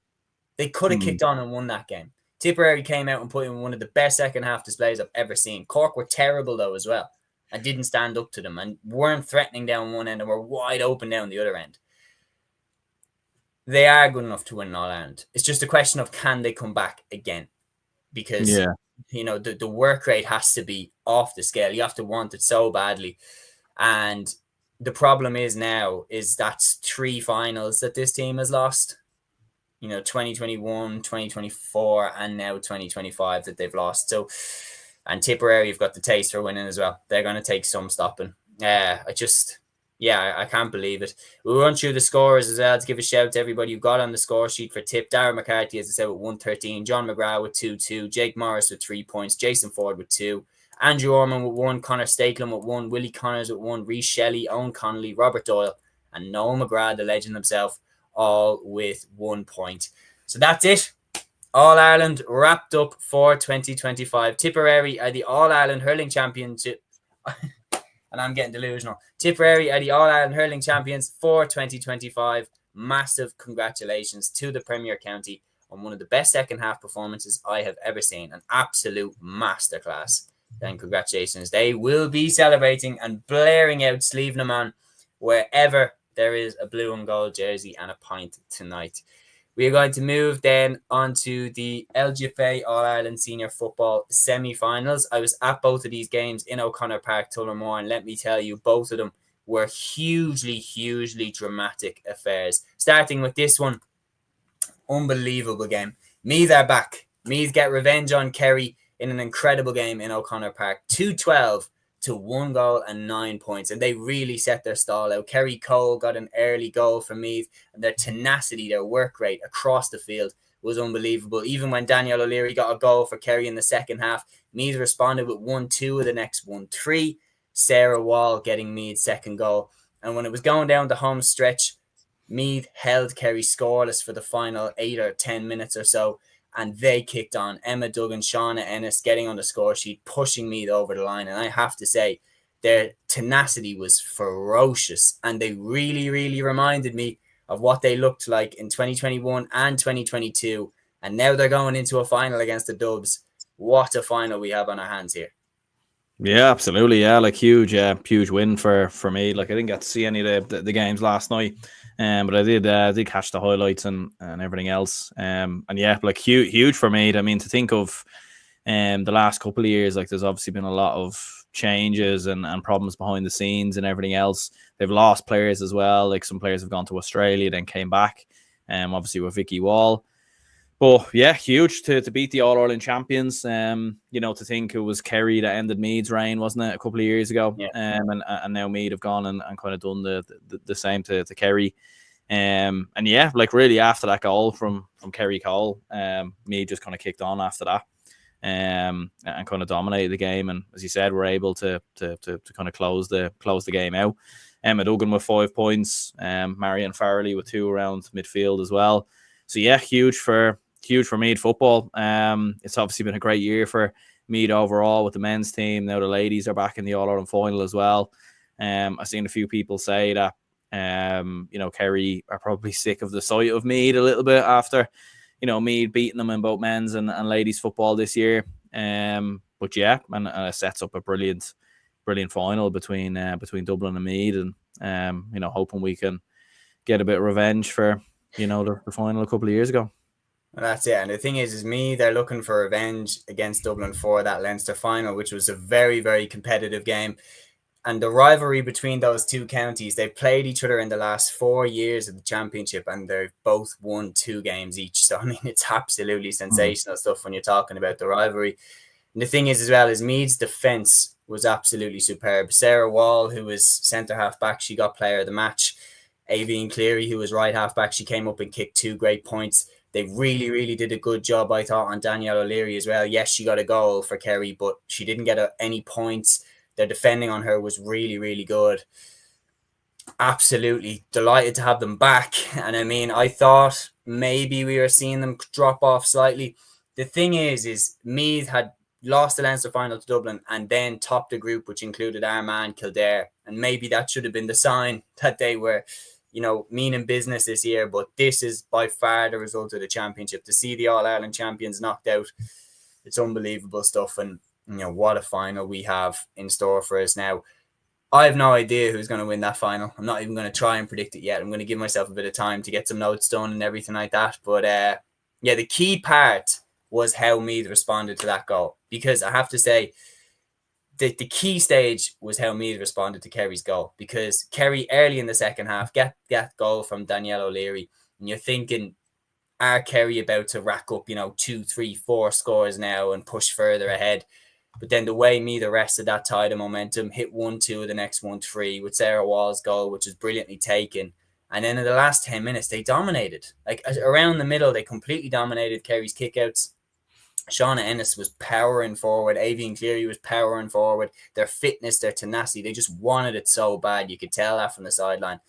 They could have kicked on and won that game. Tipperary came out and put in one of the best second-half displays I've ever seen. Cork were terrible, though, as well, and didn't stand up to them and weren't threatening down one end and were wide open down the other end. They are good enough to win All-Ireland. It's just a question of can they come back again? Because, you know, the work rate has to be off the scale. You have to want it so badly. And the problem is now is that's 3 finals that this team has lost. You know, 2021, 2024, and now 2025 that they've lost. So, and Tipperary have got the taste for winning as well. They're going to take some stopping. I can't believe it. We'll run through the scores as well to give a shout to everybody who got on the score sheet for Tip. Darren McCarthy, as I said, with 113. John McGrath with 2-2. Jake Morris with 3 points. Jason Ford with 2. Andrew Orman with 1. Connor Stakelin with 1. Willie Connors with 1. Reece Shelley, Owen Connolly, Robert Doyle, and Noel McGrath, the legend himself, all with 1 point. So that's it. All-Ireland wrapped up for 2025. Tipperary are the All-Ireland Hurling Championship. And I'm getting delusional. Tipperary are the All-Ireland Hurling Champions for 2025. Massive congratulations to the Premier County on one of the best second-half performances I have ever seen. An absolute masterclass. Then congratulations. They will be celebrating and blaring out Sleeve on wherever there is a blue and gold jersey and a pint tonight. We are going to move then on to the LGFA All-Ireland Senior Football Semi Finals. I was at both of these games in O'Connor Park, Tullamore, and let me tell you, both of them were hugely, hugely dramatic affairs. Starting with this one, unbelievable game. Meath are back. Meath get revenge on Kerry in an incredible game in O'Connor Park. 2-12 to 1 goal and 9 points. And they really set their stall out. Kerry Cole got an early goal from Meath. And their tenacity, their work rate across the field was unbelievable. Even when Daniel O'Leary got a goal for Kerry in the second half, Meath responded with 1-2 of the next 1-3. Sarah Wall getting Meath's second goal. And when it was going down the home stretch, Meath held Kerry scoreless for the final 8 or 10 minutes or so. And they kicked on. Emma Duggan, Shauna Ennis getting on the score sheet, pushing Meath over the line. And I have to say, their tenacity was ferocious. And they really, really reminded me of what they looked like in 2021 and 2022. And now they're going into a final against the Dubs. What a final we have on our hands here. Yeah, absolutely. Yeah, like huge win for me. Like I didn't get to see any of the games last night, but I did catch the highlights and everything else. And yeah, like huge for me. I mean, to think of the last couple of years, like there's obviously been a lot of changes and problems behind the scenes and everything else. They've lost players as well. Like some players have gone to Australia, then came back. Obviously with Vicky Wall. But yeah, huge to beat the All-Ireland champions. To think it was Kerry that ended Meath's reign, wasn't it, a couple of years ago? Yeah. And now Meath have gone and kind of done the same to Kerry. And yeah, like really after that goal from Kerry Cole, Meath just kind of kicked on after that. And kind of dominated the game. And as you said, we're able to kind of close the game out. Emma Duggan with 5 points, Marion Farrelly with 2 around midfield as well. So yeah, huge for Meath football. It's obviously been a great year for Meath overall with the men's team. Now the ladies are back in the All-Ireland final as well. I've seen a few people say that Kerry are probably sick of the sight of Meath a little bit after Meath beating them in both men's and ladies football this year. But yeah, and it sets up a brilliant final between Dublin and Meath, and hoping we can get a bit of revenge for the final a couple of years ago. Well, that's it. And the thing is Meath, they're looking for revenge against Dublin for that Leinster final, which was a very, very competitive game. And the rivalry between those two counties, they've played each other in the last 4 years of the championship, and they've both won 2 games each. So, I mean, it's absolutely sensational stuff when you're talking about the rivalry. And the thing is, as well, is Meath's defence was absolutely superb. Sarah Wall, who was centre half back, she got player of the match. Avian Cleary, who was right half back, she came up and kicked 2 great points. They really, really did a good job, I thought, on Danielle O'Leary as well. Yes, she got a goal for Kerry, but she didn't get any points. Their defending on her was really, really good. Absolutely delighted to have them back. And I mean, I thought maybe we were seeing them drop off slightly. The thing is Meath had lost the Leinster final to Dublin and then topped the group, which included Armagh, Kildare. And maybe that should have been the sign that they were, meaning business this year. But this is by far the result of the championship. To see the All-Ireland champions knocked out, it's unbelievable stuff. And what a final we have in store for us now. I have no idea who's going to win that final. I'm not even going to try and predict it yet. I'm going to give myself a bit of time to get some notes done and everything like that. But the key part was how Meath responded to that goal. Because I have to say, the key stage was how Meath responded to Kerry's goal. Because Kerry, early in the second half, get that goal from Danielle O'Leary. And you're thinking, are Kerry about to rack up, 2, 3, 4 scores now and push further ahead? But then the way Meath arrested that tide of momentum, hit 1-2, the next 1-3 with Sarah Wall's goal, which was brilliantly taken. And then in the last 10 minutes, they dominated. Like around the middle, they completely dominated Kerry's kickouts. Shauna Ennis was powering forward. Avian Cleary was powering forward. Their fitness, their tenacity, they just wanted it so bad. You could tell that from the sideline.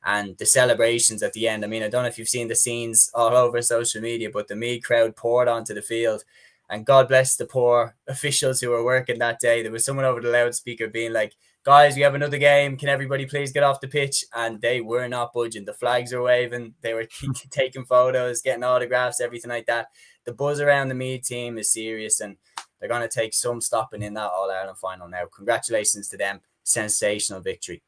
And the celebrations at the end. I mean, I don't know if you've seen the scenes all over social media, but the Meath crowd poured onto the field. And God bless the poor officials who were working that day. There was someone over the loudspeaker being like, guys, we have another game. Can everybody please get off the pitch? And they were not budging. The flags are waving. They were taking photos, getting autographs, everything like that. The buzz around the Meath team is serious, and they're going to take some stopping in that All-Ireland final now. Congratulations to them. Sensational victory.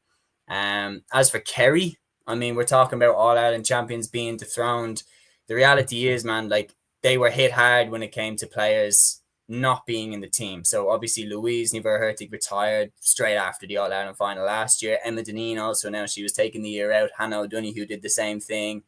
As for Kerry, I mean, we're talking about All-Ireland champions being dethroned. The reality is, man, like, they were hit hard when it came to players not being in the team. So obviously Louise Nieverhertig retired straight after the All-Ireland final last year. Emma Deneen also announced she was taking the year out. Hannah O'Donoghue did the same thing.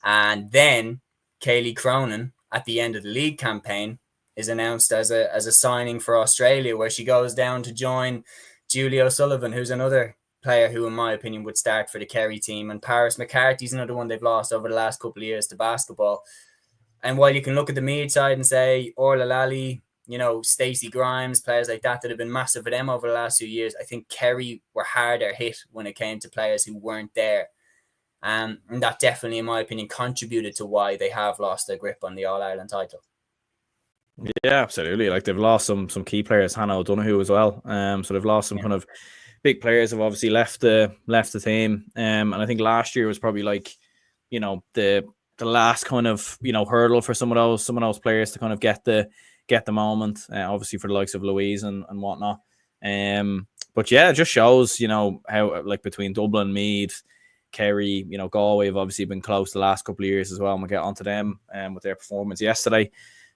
And then Kaylee Cronin at the end of the league campaign is announced as a signing for Australia, where she goes down to join Julie O'Sullivan, who's another player who, in my opinion, would start for the Kerry team. And Paris McCarthy's another one they've lost over the last couple of years to basketball. And while you can look at the Meath side and say Orla Lally, Stacey Grimes, players like that have been massive for them over the last few years, I think Kerry were harder hit when it came to players who weren't there. And that definitely, in my opinion, contributed to why they have lost their grip on the All-Ireland title. Yeah, absolutely. Like, they've lost some key players, Hannah O'Donoghue as well. So they've lost some kind of big players have obviously left the team. And I think last year was probably like, the last kind of hurdle for some of those players to kind of get the moment, obviously for the likes of Louise and whatnot. But yeah, it just shows how, like, between Dublin, Meath, Kerry, Galway have obviously been close the last couple of years as well, and we'll get onto them with their performance yesterday.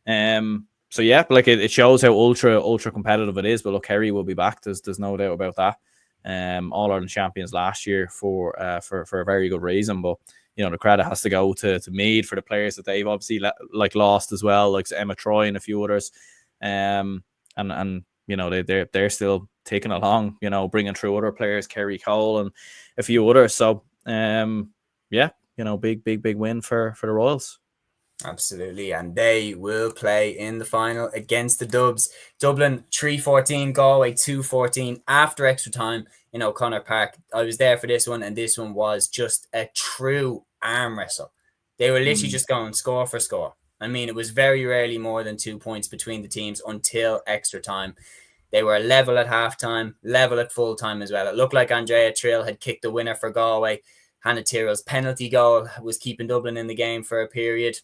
So yeah, like, it shows how ultra competitive it is. But look, Kerry will be back. There's no doubt about that. All-Ireland champions last year for a very good reason. But the credit has to go to Meath for the players that they've obviously lost as well, like Emma Troy and a few others. And they're still taking along, bringing through other players, Kerry, Cole, and a few others. So big win for the Royals. Absolutely, and they will play in the final against the Dubs. Dublin 3-14, Galway 2-14 after extra time in O'Connor Park. I was there for this one, and this one was just a true arm wrestle. They were literally just going score for score. I mean, it was very rarely more than 2 points between the teams until extra time. They were level at halftime, level at full time as well. It looked like Andrea Trill had kicked the winner for Galway. Hannah Tyrrell's penalty goal was keeping Dublin in the game for a period.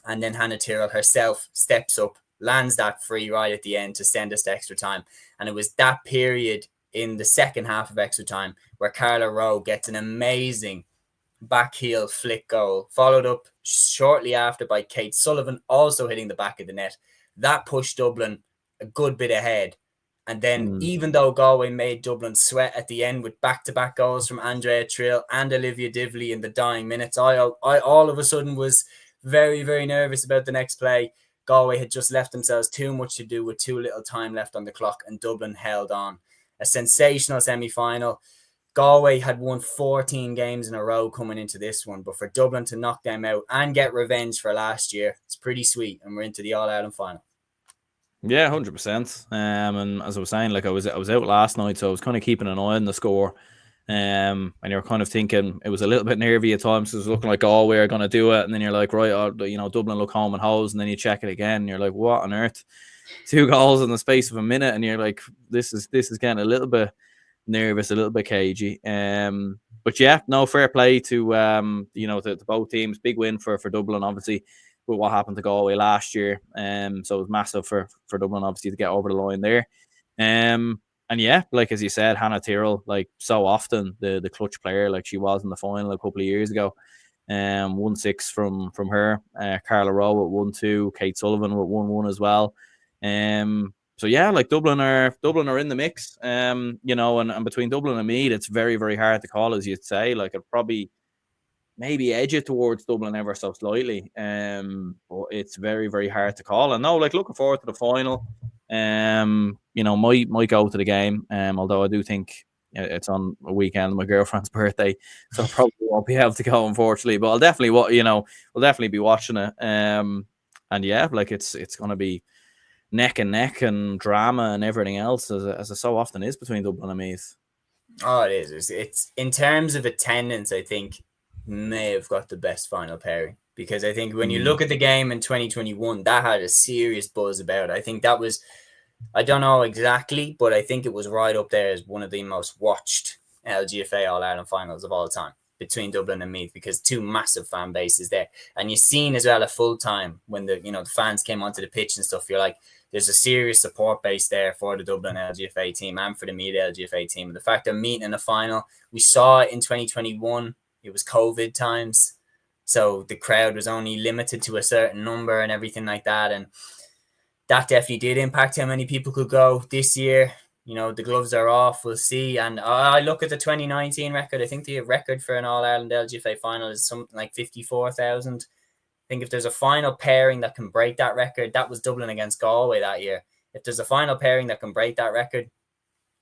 And then Hannah Tyrrell herself steps up, lands that free right at the end to send us to extra time. And it was that period in the second half of extra time where Carla Rowe gets an amazing back heel flick goal, followed up shortly after by Kate Sullivan also hitting the back of the net. That pushed Dublin a good bit ahead. And then even though Galway made Dublin sweat at the end with back-to-back goals from Andrea Trill and Olivia Divley in the dying minutes, I all of a sudden was very, very nervous about the next play. Galway had just left themselves too much to do with too little time left on the clock, and Dublin held on. A sensational semi-final. Galway had won 14 games in a row coming into this one, but for Dublin to knock them out and get revenge for last year, it's pretty sweet, and we're into the All-Ireland final. Yeah, 100%. And as I was saying, I was out last night, so I was kind of keeping an eye on the score. And you're kind of thinking it was a little bit nervy at times. It was looking like Galway are going to do it, and then you're like, right, Dublin look home and hose, and then you check it again, and you're like, what on earth? 2 goals in the space of a minute, and you're like, this is getting a little bit nervous, a little bit cagey. But yeah, no, fair play to to both teams. Big win for Dublin, obviously, with what happened to Galway last year. So it was massive for Dublin, obviously, to get over the line there. And yeah, as you said, Hannah Tyrrell, so often the clutch player, she was in the final a couple of years ago. 1-6 from her. Carla Rowe at 1-2. Kate Sullivan with 1-1 as well. So yeah, Dublin are in the mix. And between Dublin and Meath, it's very, very hard to call, as you'd say. It probably maybe edge it towards Dublin ever so slightly. But it's very, very hard to call. And no, looking forward to the final. Might go to the game. Although I do think it's on a weekend, my girlfriend's birthday, so I probably won't be able to go, unfortunately. But I'll definitely, we'll definitely be watching it. And yeah, it's going to be neck and neck and drama and everything else, as it so often is between Dublin and Meath. Oh, it is. It's in terms of attendance, I think may have got the best final pairing, because I think when you look at the game in 2021, that had a serious buzz about it. I think that was, I don't know exactly, but I think it was right up there as one of the most watched LGFA All-Ireland finals of all time between Dublin and Meath, because 2 massive fan bases there. And you've seen as well at full time when the fans came onto the pitch and stuff, you're like, there's a serious support base there for the Dublin LGFA team and for the Meath LGFA team. And the fact they're meeting in the final, we saw it in 2021. It was COVID times, so the crowd was only limited to a certain number and everything like that. And that definitely did impact how many people could go this year. The gloves are off. We'll see. And I look at the 2019 record. I think the record for an All-Ireland LGFA final is something like 54,000. I think if there's a final pairing that can break that record, that was Dublin against Galway that year. If there's a final pairing that can break that record,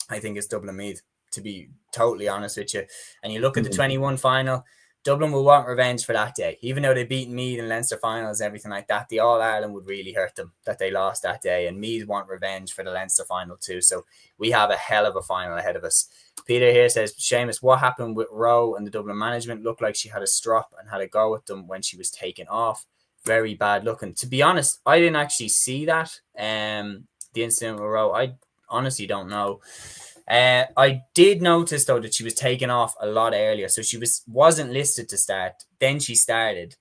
I think it's Dublin Meath, to be totally honest with you. And you look at the 21 final, Dublin will want revenge for that day. Even though they beat Meath in Leinster finals and everything like that, the All-Ireland would really hurt them that they lost that day. And Meath want revenge for the Leinster final too. So we have a hell of a final ahead of us. Peter here says, Seamus, what happened with Rowe and the Dublin management? Looked like she had a strop and had a go at them when she was taken off. Very bad looking. To be honest, I didn't actually see that. The incident with Rowe, I honestly don't know. I did notice though that she was taken off a lot earlier, so she wasn't listed to start. Then she started,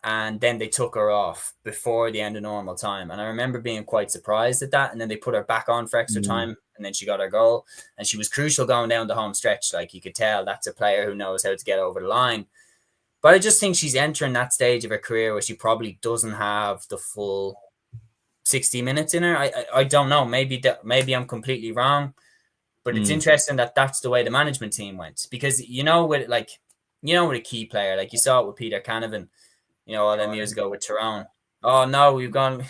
and then they took her off before the end of normal time. And I remember being quite surprised at that. And then they put her back on for extra time, and then she got her goal, and she was crucial going down the home stretch. You could tell that's a player who knows how to get over the line. But I just think she's entering that stage of her career where she probably doesn't have the full 60 minutes in her. I don't know. Maybe I'm completely wrong. But it's interesting that that's the way the management team went. Because, with with a key player, like you saw it with Peter Canavan, all them years ago with Tyrone. Oh no, you've gone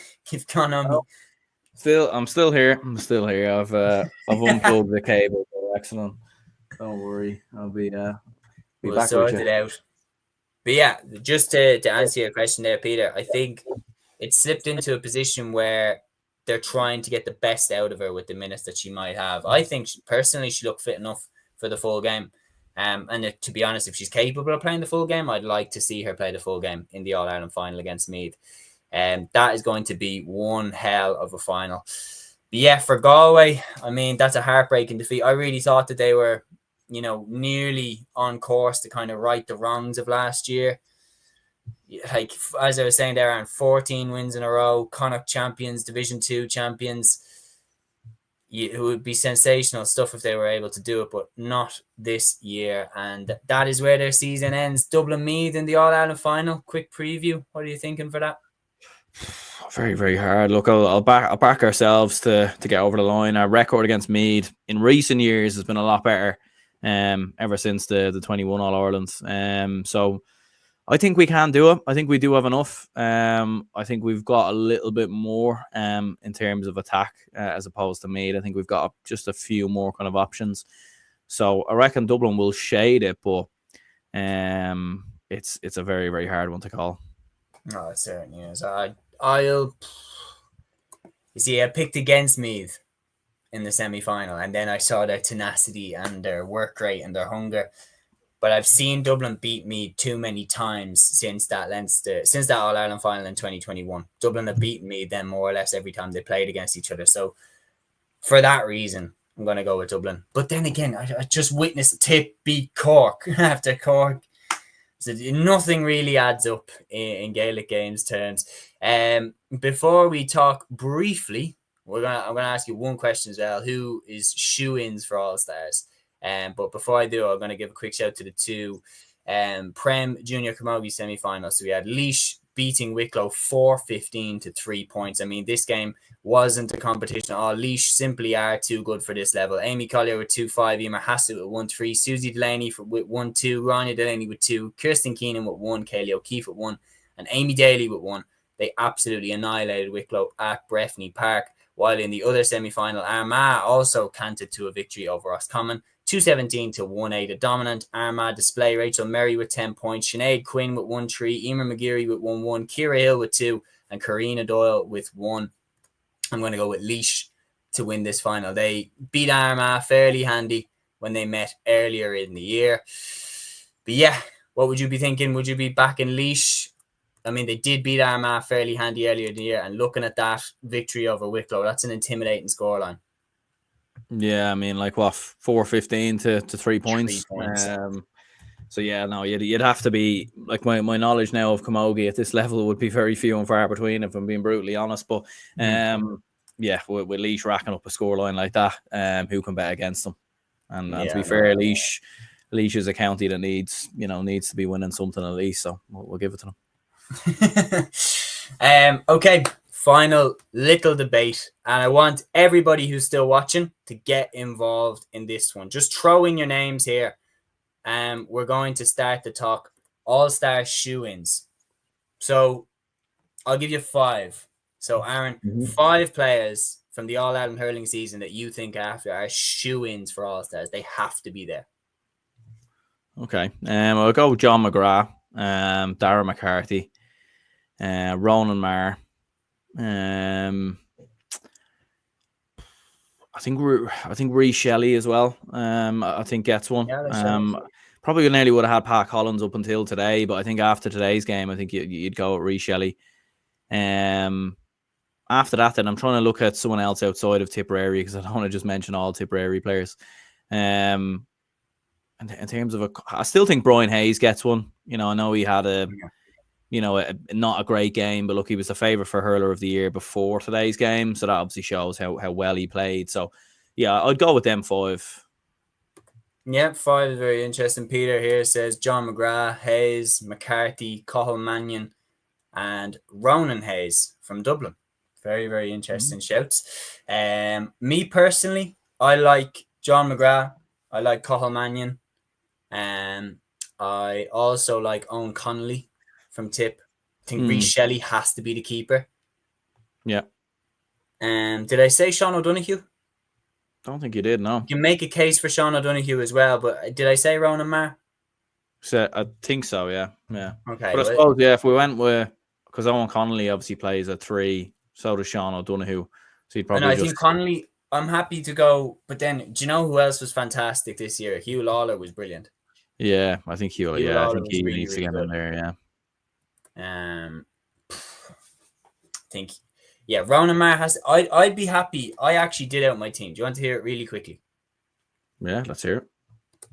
on me. I'm still here. I've unplugged the cable. Excellent. Don't worry. I'll be We'll back with sort you. it out. But yeah, just to answer your question there, Peter, I think it slipped into a position where they're trying to get the best out of her with the minutes that she might have. I think personally she looked fit enough for the full game. And to be honest, if she's capable of playing the full game, I'd like to see her play the full game in the All-Ireland final against Meath. That is going to be one hell of a final. But yeah, for Galway, I mean, that's a heartbreaking defeat. I really thought that they were, nearly on course to kind of right the wrongs of last year. Like, as I was saying, they're on 14 wins in a row, Connacht champions, Division 2 champions. It would be sensational stuff if they were able to do it, but not this year. And that is where their season ends. Dublin Meath in the All-Ireland final. Quick preview. What are you thinking for that? Very, very hard. Look, I'll back ourselves to get over the line. Our record against Meath in recent years has been a lot better, ever since the 21 All-Irelands. So I think we can do it. I think we do have enough. I think we've got a little bit more in terms of attack as opposed to Meath. I think we've got just a few more kind of options. So I reckon Dublin will shade it, but it's a very, very hard one to call. Oh, it certainly is. I picked against Meath in the semi-final, and then I saw their tenacity and their work rate and their hunger. But I've seen Dublin beat Meath too many times since that All-Ireland final in 2021. Dublin have beaten Meath then more or less every time they played against each other. So for that reason, I'm going to go with Dublin. But then again, I just witnessed TIPP beat Cork after Cork. So nothing really adds up in Gaelic Games terms. Before we talk briefly, I'm gonna ask you one question as well. Who is shoe-ins for All-Stars? But before I do, I'm gonna give a quick shout to the two Prem Junior Camogie semi-finals. So we had Laois beating Wicklow 4-15 to 3 points. I mean, this game wasn't a competition at all. Laois simply are too good for this level. Amy Collier with 2-5, Emer Hassett with 1-3, Susie Delaney with 1-2, Rania Delaney with 2, Kirsten Keenan with 1, Kaylee O'Keefe with 1, and Amy Daly with 1. They absolutely annihilated Wicklow at Breffni Park. While in the other semi-final, Armagh also canted to a victory over Roscommon, 217 to 1-8. A dominant Armagh display. Rachel Merry with 10 points, Sinead Quinn with 1-3, Emer McGeary with 1-1, Ciara Hill with 2, and Karina Doyle with 1. I'm going to go with Laois to win this final. They beat Armagh fairly handy when they met earlier in the year. But yeah, what would you be thinking? Would you be backing Laois? I mean, they did beat Armagh fairly handy earlier in the year, and looking at that victory over Wicklow, that's an intimidating scoreline. Yeah, I mean, like what, 4-15 to 3 points. 3 points. So yeah, no, you'd have to be like my knowledge now of Camogie at this level would be very few and far between, if I'm being brutally honest. But yeah, with Laois racking up a scoreline like that, who can bet against them? And to be fair, Laois is a county that needs to be winning something at least. So we'll give it to them. Okay, final little debate, and I want everybody who's still watching to get involved in this one. Just throw in your names here. We're going to start to talk All-Star shoe-ins. So I'll give you 5. So Aaron, 5 players from the All-Ireland hurling season that you think after are shoe-ins for All-Stars. They have to be there. Okay. I'll go with John McGrath, Darragh McCarthy, Ronan Marr. I think Ree Shelley as well. I think gets one. Probably nearly would have had Pat Collins up until today, but I think after today's game, I think you'd go with Ree Shelley. After that, then I'm trying to look at someone else outside of Tipperary because I don't want to just mention all Tipperary players. In terms of I still think Brian Hayes gets one. I know he had not a great game, but look, he was the favourite for Hurler of the Year before today's game, so that obviously shows how well he played. So, yeah, I'd go with them 5. Yeah, 5 is very interesting. Peter here says John McGrath, Hayes, McCarthy, Cahill Mannion, and Ronan Hayes from Dublin. Very, very interesting shouts. Me personally, I like John McGrath. I like Cahill Mannion. I I also like Owen Connolly from TIPP. I think Rhys Shelley has to be the keeper. Yeah. Did I say Sean O'Donoghue? Don't think you did, no. You can make a case for Sean O'Donoghue as well, but did I say Ronan Marr? So I think so, yeah. Okay. But I suppose, if we went with, because Owen Connolly obviously plays a 3, so does Sean O'Donoghue. So he'd probably I think Connolly, I'm happy to go, but then do you know who else was fantastic this year? Hugh Lawler was brilliant. Yeah, I think Hugh Lawler I think was he really, needs to really get good. in there, yeah. I think, yeah, Ronan Marr has. I'd be happy. I actually did out my team. Do you want to hear it really quickly? Yeah, let's hear it.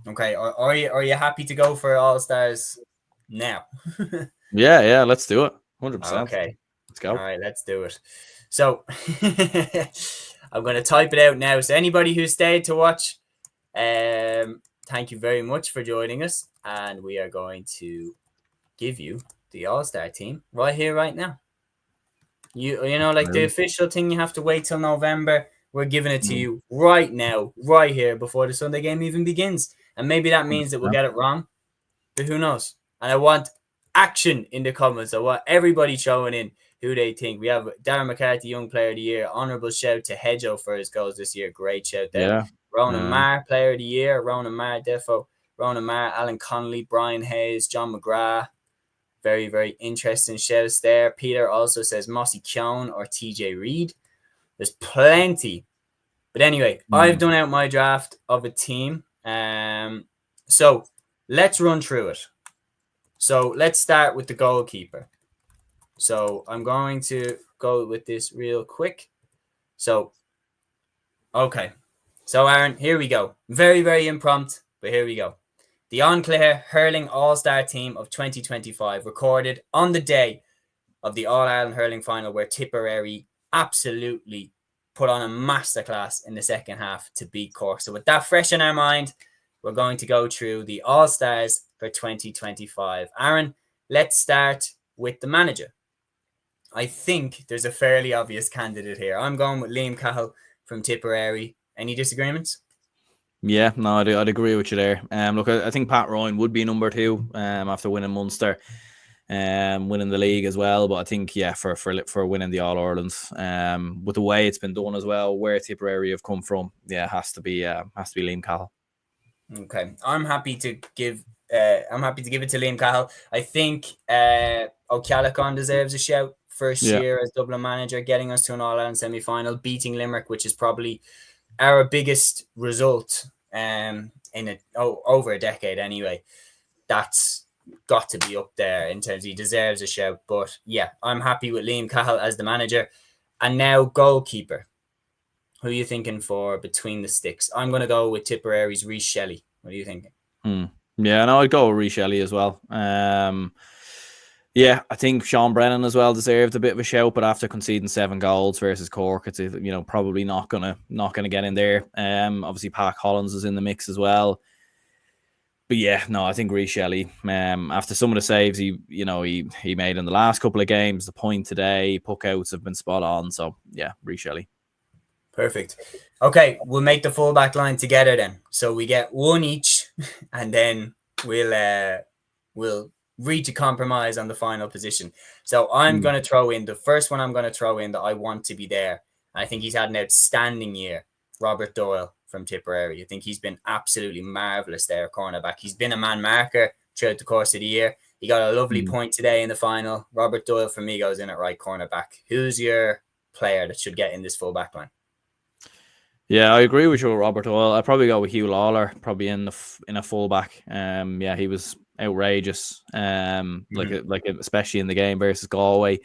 Okay, are you happy to go for All Stars now? Yeah, let's do it. 100%. Okay, let's go. All right, let's do it. So I'm going to type it out now. So anybody who stayed to watch, thank you very much for joining us, and we are going to give you the All-Star team right here, right now. You know, like the official thing, you have to wait till November. We're giving it to you right now, right here, before the Sunday game even begins. And maybe that means that we'll get it wrong, but who knows? And I want action in the comments. I want everybody showing in who they think. We have Darren McCarthy, Young Player of the Year. Honourable shout to Hedgehoe for his goals this year. Great shout there. Yeah. Ronan Marr, Player of the Year. Ronan Marr, defo. Ronan Marr, Alan Connolly, Brian Hayes, John McGrath. Very, very interesting shouts there. Peter also says Mossy Keown or TJ Reid. There's plenty. But anyway, I've done out my draft of a team. So let's run through it. So let's start with the goalkeeper. So I'm going to go with this real quick. So, okay. So Aaron, here we go. Very, very impromptu, but here we go. The All-Clare Hurling All-Star Team of 2025 recorded on the day of the All-Ireland Hurling Final, where Tipperary absolutely put on a masterclass in the second half to beat Cork. So with that fresh in our mind, we're going to go through the All-Stars for 2025. Aaron, let's start with the manager. I think there's a fairly obvious candidate here. I'm going with Liam Cahill from Tipperary. Any disagreements? Yeah, no, I'd agree with you there. Look, I think Pat Ryan would be number 2 after winning Munster, winning the league as well. But I think, yeah, for winning the All-Irelands, with the way it's been done as well, where Tipperary have come from, yeah, has to be Liam Cahill. Okay, I'm happy to give it to Liam Cahill. I think O'Callaghan deserves a shout. First year as Dublin manager, getting us to an All-Ireland Semi Final, beating Limerick, which is probably our biggest result over a decade anyway. That's got to be up there in terms of he deserves a shout. But yeah, I'm happy with Liam Cahill as the manager. And now goalkeeper. Who are you thinking for between the sticks? I'm going to go with Tipperary's Rhys Shelley. What are you thinking? Yeah, no, I'd go with Rhys Shelley as well. Yeah, I think Sean Brennan as well deserved a bit of a shout, but after conceding 7 goals versus Cork, it's probably not gonna get in there. Obviously Pat Collins is in the mix as well. But yeah, no, I think Rhys Shelley, after some of the saves he made in the last couple of games, the point today, puck outs have been spot on. So yeah, Rhys Shelley. Perfect. Okay, we'll make the fullback line together then. So we get one each, and then we'll reach a compromise on the final position. So I'm going to throw in the first one. I'm going to throw in that I want to be there. I think he's had an outstanding year. Robert Doyle from Tipperary. I think he's been absolutely marvelous there, cornerback. He's been a man marker throughout the course of the year. He got a lovely point today in the final. Robert Doyle for me goes in at right cornerback. Who's your player that should get in this fullback line? Yeah, I agree with you, Robert Doyle. I'd probably go with Hugh Lawler, probably in a fullback. Yeah, he was outrageous. Like especially in the game versus Galway,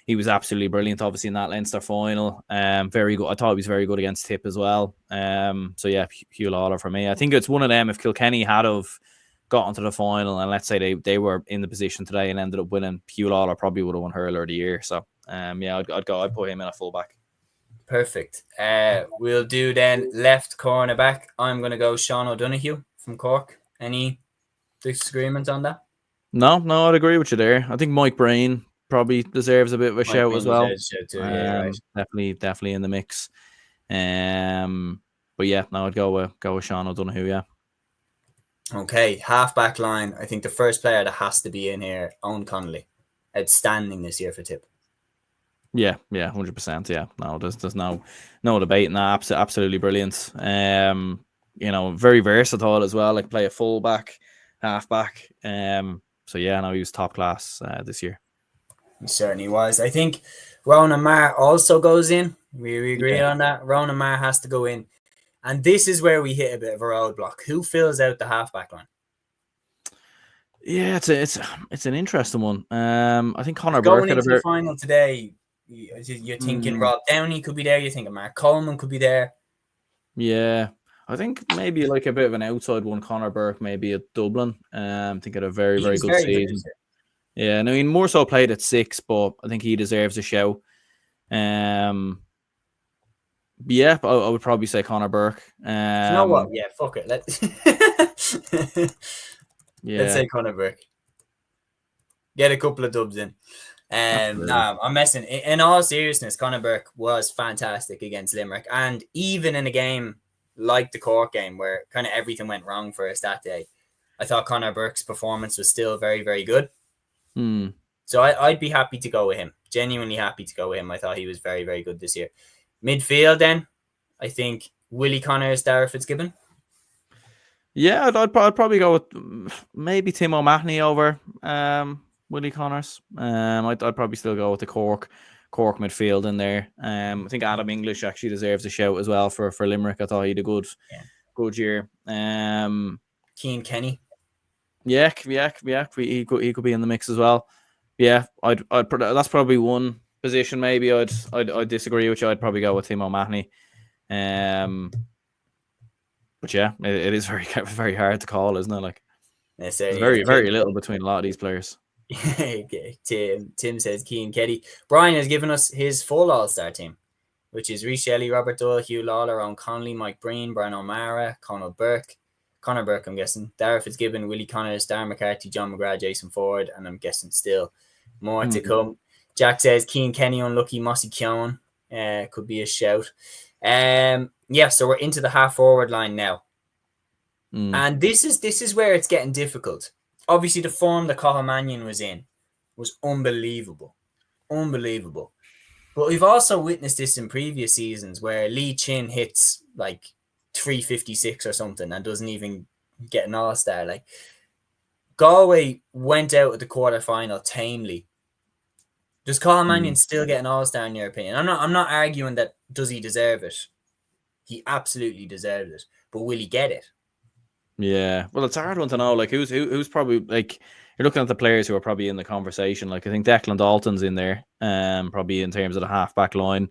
he was absolutely brilliant. Obviously in that Leinster final, very good. I thought he was very good against TIPP as well. So yeah, Hugh Lawler for me. I think it's one of them. If Kilkenny had have got into the final, and let's say they were in the position today and ended up winning, Hugh Lawler probably would have won Hurler of the Year. So yeah, I'd put him in a fullback. Perfect. We'll do then left cornerback. I'm going to go Sean O'Donoghue from Cork. Any disagreement on that? No, I'd agree with you there. I think Mike Breen probably deserves a bit of a shout as well. Right. Definitely in the mix. But yeah, no, I'd go with Sean O'Donoghue. Yeah. Okay, half-back line. I think the first player that has to be in here, Owen Connolly. Outstanding this year for Tip. Yeah, 100%. Yeah, no, there's no debate in that. Absolutely brilliant. Very versatile as well. Like play a fullback, halfback. So yeah, no, he was top class this year. He certainly was. I think Ronan Marr also goes in. We agree on that. Ronan Marr has to go in, and this is where we hit a bit of a roadblock. Who fills out the halfback line? Yeah, it's an interesting one. I think Conor Going Burke had into the final today. You're thinking Rob Downey could be there. You're thinking Mark Coleman could be there. Yeah, I think maybe like a bit of an outside one. Conor Burke maybe at Dublin. I think had a very good season. Yeah, and I mean more so played at 6, but I think he deserves a shout. Yeah, I would probably say Conor Burke. You know what? Yeah, fuck it. Let's say Conor Burke. Get a couple of dubs in. I'm messing. In all seriousness, Conor Burke was fantastic against Limerick, and even in a game like the Cork game where kind of everything went wrong for us that day, I thought Conor Burke's performance was still very, very good. So I'd be happy to go with him. Genuinely happy to go with him. I thought he was very, very good this year. Midfield, then, I think Willie Connors, Darragh Fitzgibbon. Yeah, I'd probably go with maybe Tim O'Mahony over Willie Connors. I'd probably still go with the Cork midfield in there. I think Adam English actually deserves a shout as well for Limerick. I thought he had a good year. Cian Kenny. Yeah, he could be in the mix as well. Yeah, I'd that's probably one position. Maybe I'd disagree with you. I'd probably go with Tim O'Mahony. But yeah, it is very, very hard to call, isn't it? Like, there's very little between a lot of these players. Tim says Cian Kenny. Brian has given us his full All-Star team, which is Rhys Shelley, Robert Doyle, Hugh Lawler, Owen Connolly, Mike Breen, Brian O'Mara, Conor Burke, I'm guessing, Darragh Fitzgibbon, Willie Connors, Darren McCarthy, John McGrath, Jason Ford, and I'm guessing still more to come. Jack says Cian Kenny, unlucky, Mossy Keown could be a shout. So we're into the half-forward line now. And this is where it's getting difficult. Obviously, the form that Cathal Mannion was in was unbelievable. But we've also witnessed this in previous seasons where Lee Chin hits like 356 or something and doesn't even get an All-Star. Like, Galway went out at the quarterfinal tamely. Does Cathal Mannion still get an All-Star in your opinion? I'm not arguing that does he deserve it. He absolutely deserves it. But will he get it? Yeah, well, it's a hard one to know. Like, who's probably, like, you're looking at the players who are probably in the conversation. Like, I think Declan Dalton's in there, probably in terms of the half-back line.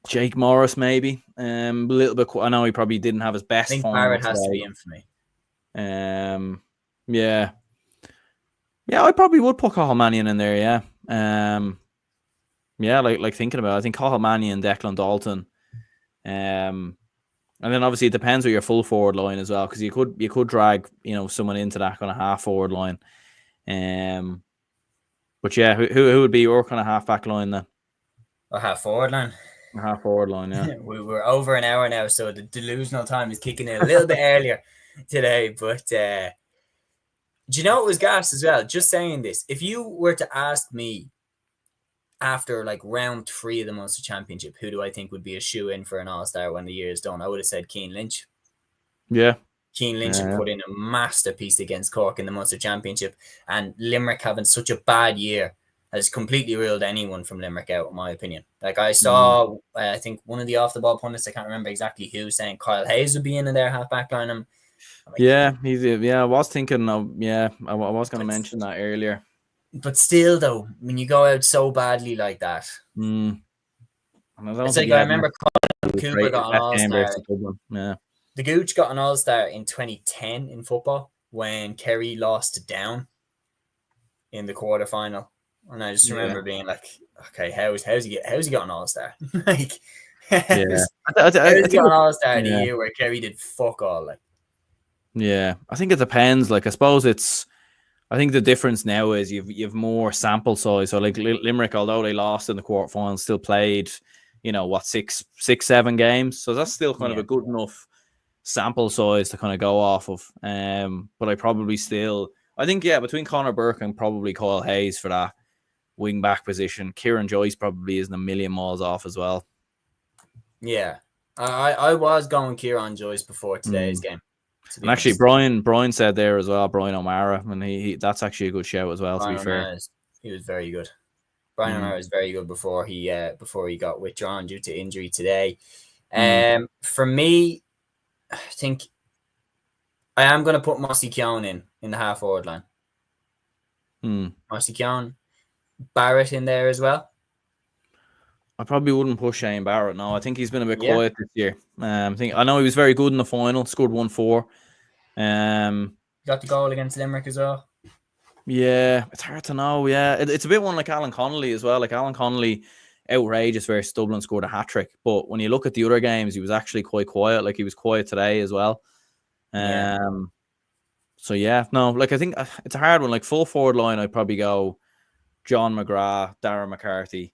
Jake Morris, maybe. A little bit. I know he probably didn't have his best. I think Barrett has to be in for me. Yeah, I probably would put Cathal Mannion in there. Yeah, like thinking about it, I think Cathal Mannion, Declan Dalton. And then obviously it depends on your full forward line as well, because you could drag someone into that kind of half forward line. But yeah, who would be your kind of half back line then? Or half forward line? Half forward line, yeah. We're over an hour now, so the delusional time is kicking in a little bit earlier today. But do you know what was gas as well? Just saying this, if you were to ask me after like round 3 of the Munster Championship, who do I think would be a shoe-in for an All-Star when the year is done, I would have said Cian Lynch. Yeah. Cian Lynch put in a masterpiece against Cork in the Munster Championship, and Limerick having such a bad year has completely ruled anyone from Limerick out, in my opinion. Like, I saw, I think one of the off-the-ball pundits, I can't remember exactly who, saying Kyle Hayes would be in their half-back line. I'm like, I was thinking of, I was going to mention that earlier. But still, though, when you go out so badly like that, it's like I remember Colin Cooper got an All-Star. Yeah. The Gooch got an All-Star in 2010 in football when Kerry lost to Down in the quarterfinal, and I just remember being like, "Okay, how's he got an All-Star? Like, how's he got an All-Star in a year where Kerry did fuck all?" Like, yeah, I think it depends. Like, I suppose I think the difference now is you've more sample size. So like Limerick, although they lost in the quarterfinals, still played, 6-7 games. So that's still kind of a good enough sample size to kind of go off of. But I probably still, I think, between Conor Burke and probably Kyle Hayes for that wing back position. Kieran Joyce probably isn't a million miles off as well. Yeah, I was going Kieran Joyce before today's game. And actually, Brian said there as well, Brian O'Mara, and he that's actually a good shout as well. Brian to be fair, he was very good. Brian O'Mara was very good before he got withdrawn due to injury today. For me, I think I am going to put Mossy Keown in the half forward line. Mossy Keown, Barrett in there as well. I probably wouldn't push Shane Barrett. No, I think he's been a bit quiet this year. I know he was very good in the final, scored 1-4. Got the goal against Limerick as well. Yeah, it's hard to know. Yeah, it's a bit one like Alan Connolly as well. Like Alan Connolly, outrageous versus Dublin, scored a hat trick. But when you look at the other games, he was actually quite quiet. Like he was quiet today as well. So yeah, no, like I think it's a hard one. Like full forward line, I'd probably go John McGrath, Darren McCarthy,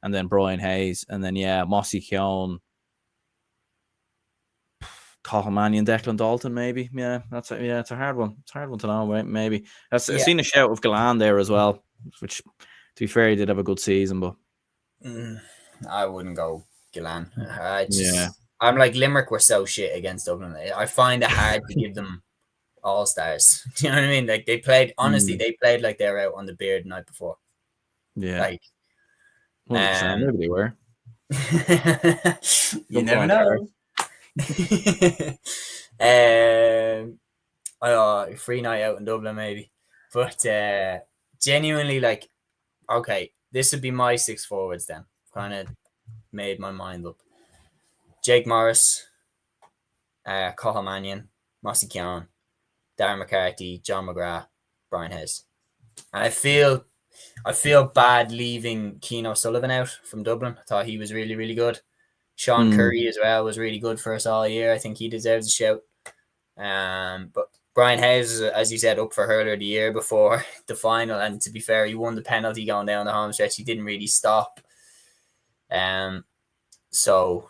and then Brian Hayes, and then Mossy Keown, Cathal Mannion, Declan Dalton, maybe. Yeah, it's a hard one. It's a hard one to know, right? Maybe. I've seen a shout of Galan there as well, which, to be fair, he did have a good season, but I wouldn't go Galan. I'm like, Limerick were so shit against Dublin. I find it hard to give them all-stars. Do you know what I mean? Like they played like they were out on the beer the night before. Yeah. Like maybe they were. You never know. Free night out in Dublin maybe, but genuinely, like, okay, this would be my 6 forwards then. Kind of made my mind up. Jake Morris, Cathal Mannion, Mossy Keown, Darren McCarthy, John McGrath, Brian Hayes. And I feel bad leaving Cian O'Sullivan out from Dublin. I thought he was really, really good. Sean Curry as well was really good for us all year. I think he deserves a shout. But Brian Hayes, as you said, up for Hurler of the Year before the final. And to be fair, he won the penalty going down the home stretch. He didn't really stop. So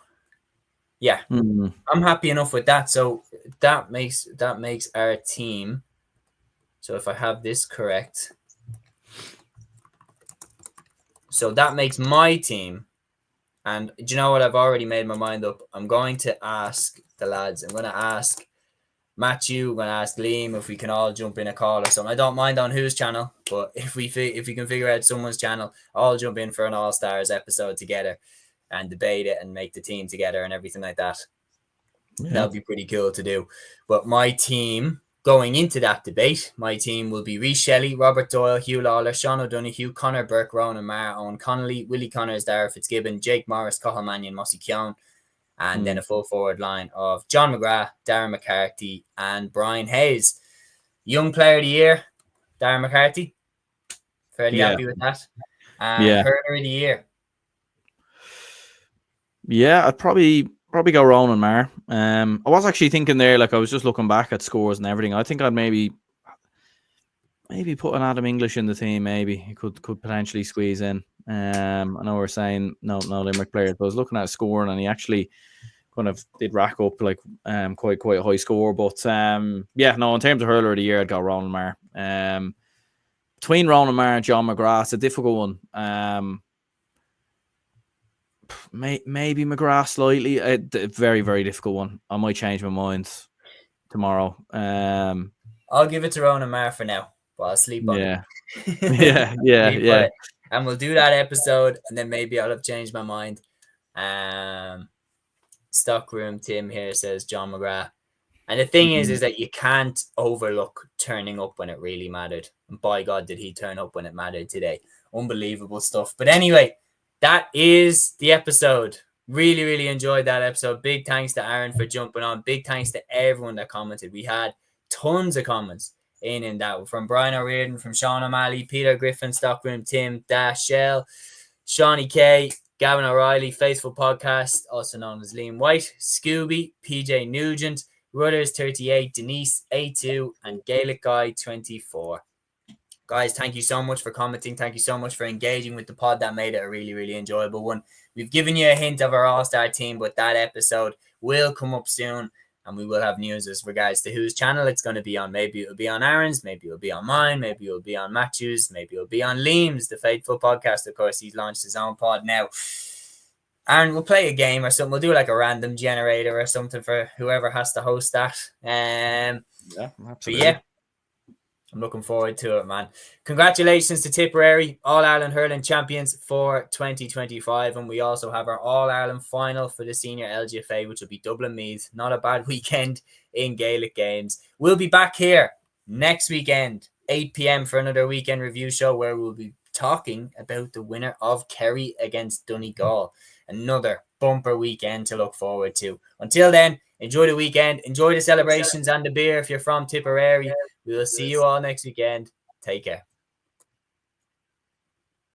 yeah, I'm happy enough with that. So that makes our team. So if I have this correct, so that makes my team. And do you know what? I've already made my mind up. I'm going to ask the lads. I'm going to ask Matthew. I'm going to ask Liam if we can all jump in a call or something. I don't mind on whose channel, but if we can figure out someone's channel, I'll jump in for an All Stars episode together and debate it and make the team together and everything like that. Yeah. That would be pretty cool to do. But my team, going into that debate, my team will be Rhys Shelley, Robert Doyle, Hugh Lawler, Sean O'Donoghue, Conor Burke, Ronan Maher, Owen Connolly, Willie Connors, Dara Fitzgibbon, Jake Morris, Cathal Mannion, Mossy Keown, and then a full forward line of John McGrath, Darren McCarthy, and Brian Hayes. Young Player of the Year, Darren McCarthy. Fairly happy with that. Hurler of the Year. Yeah, I'd probably go Ronan Maher. I was actually thinking there, like I was just looking back at scores and everything. I think I'd maybe put an Adam English in the team. Maybe he could potentially squeeze in. I know we're saying no Limerick players, but I was looking at scoring and he actually kind of did rack up like quite a high score. But in terms of Hurler of the Year, I'd go Ronan Maher. Between Ronan Maher and John McGrath, it's a difficult one. Maybe McGrath slightly. A very, very difficult one. I might change my mind tomorrow. I'll give it to Ronan Maher for now, but I'll sleep on it. Yeah. And we'll do that episode, and then maybe I'll have changed my mind. Stockroom Tim here says John McGrath. And the thing is that you can't overlook turning up when it really mattered. And by God, did he turn up when it mattered today. Unbelievable stuff. But anyway, that is the episode. Really, really enjoyed that episode. Big thanks to Aaron for jumping on. Big thanks to everyone that commented. We had tons of comments in that. From Brian O'Riordan, from Sean O'Malley, Peter Griffin, Stockroom Tim, Dash Shell, Shawnee K, Gavin O'Reilly, Faithful Podcast, also known as Liam White, Scooby, PJ Nugent, Rudders38, Denise A2, and Gaelic Guy 24. Guys, thank you so much for commenting. Thank you so much for engaging with the pod. That made it a really, really enjoyable one. We've given you a hint of our all-star team, but that episode will come up soon. and we will have news as regards to whose channel it's going to be on. Maybe it'll be on Aaron's, maybe it'll be on mine, maybe it'll be on Matthew's, maybe it'll be on Liam's, the Faithful Podcast. Of course, he's launched his own pod now. Aaron, we'll play a game or something. We'll do like a random generator or something for whoever has to host that. Yeah, absolutely. But yeah, I'm looking forward to it, man. Congratulations to Tipperary, All-Ireland Hurling Champions for 2025. And we also have our All-Ireland final for the senior LGFA, which will be Dublin Meath. Not a bad weekend in Gaelic Games. We'll be back here next weekend, 8 p.m. for another weekend review show where we'll be talking about the winner of Kerry against Donegal. Another bumper weekend to look forward to. Until then, enjoy the weekend. Enjoy the celebrations and the beer if you're from Tipperary. We will see you all next weekend. Take care.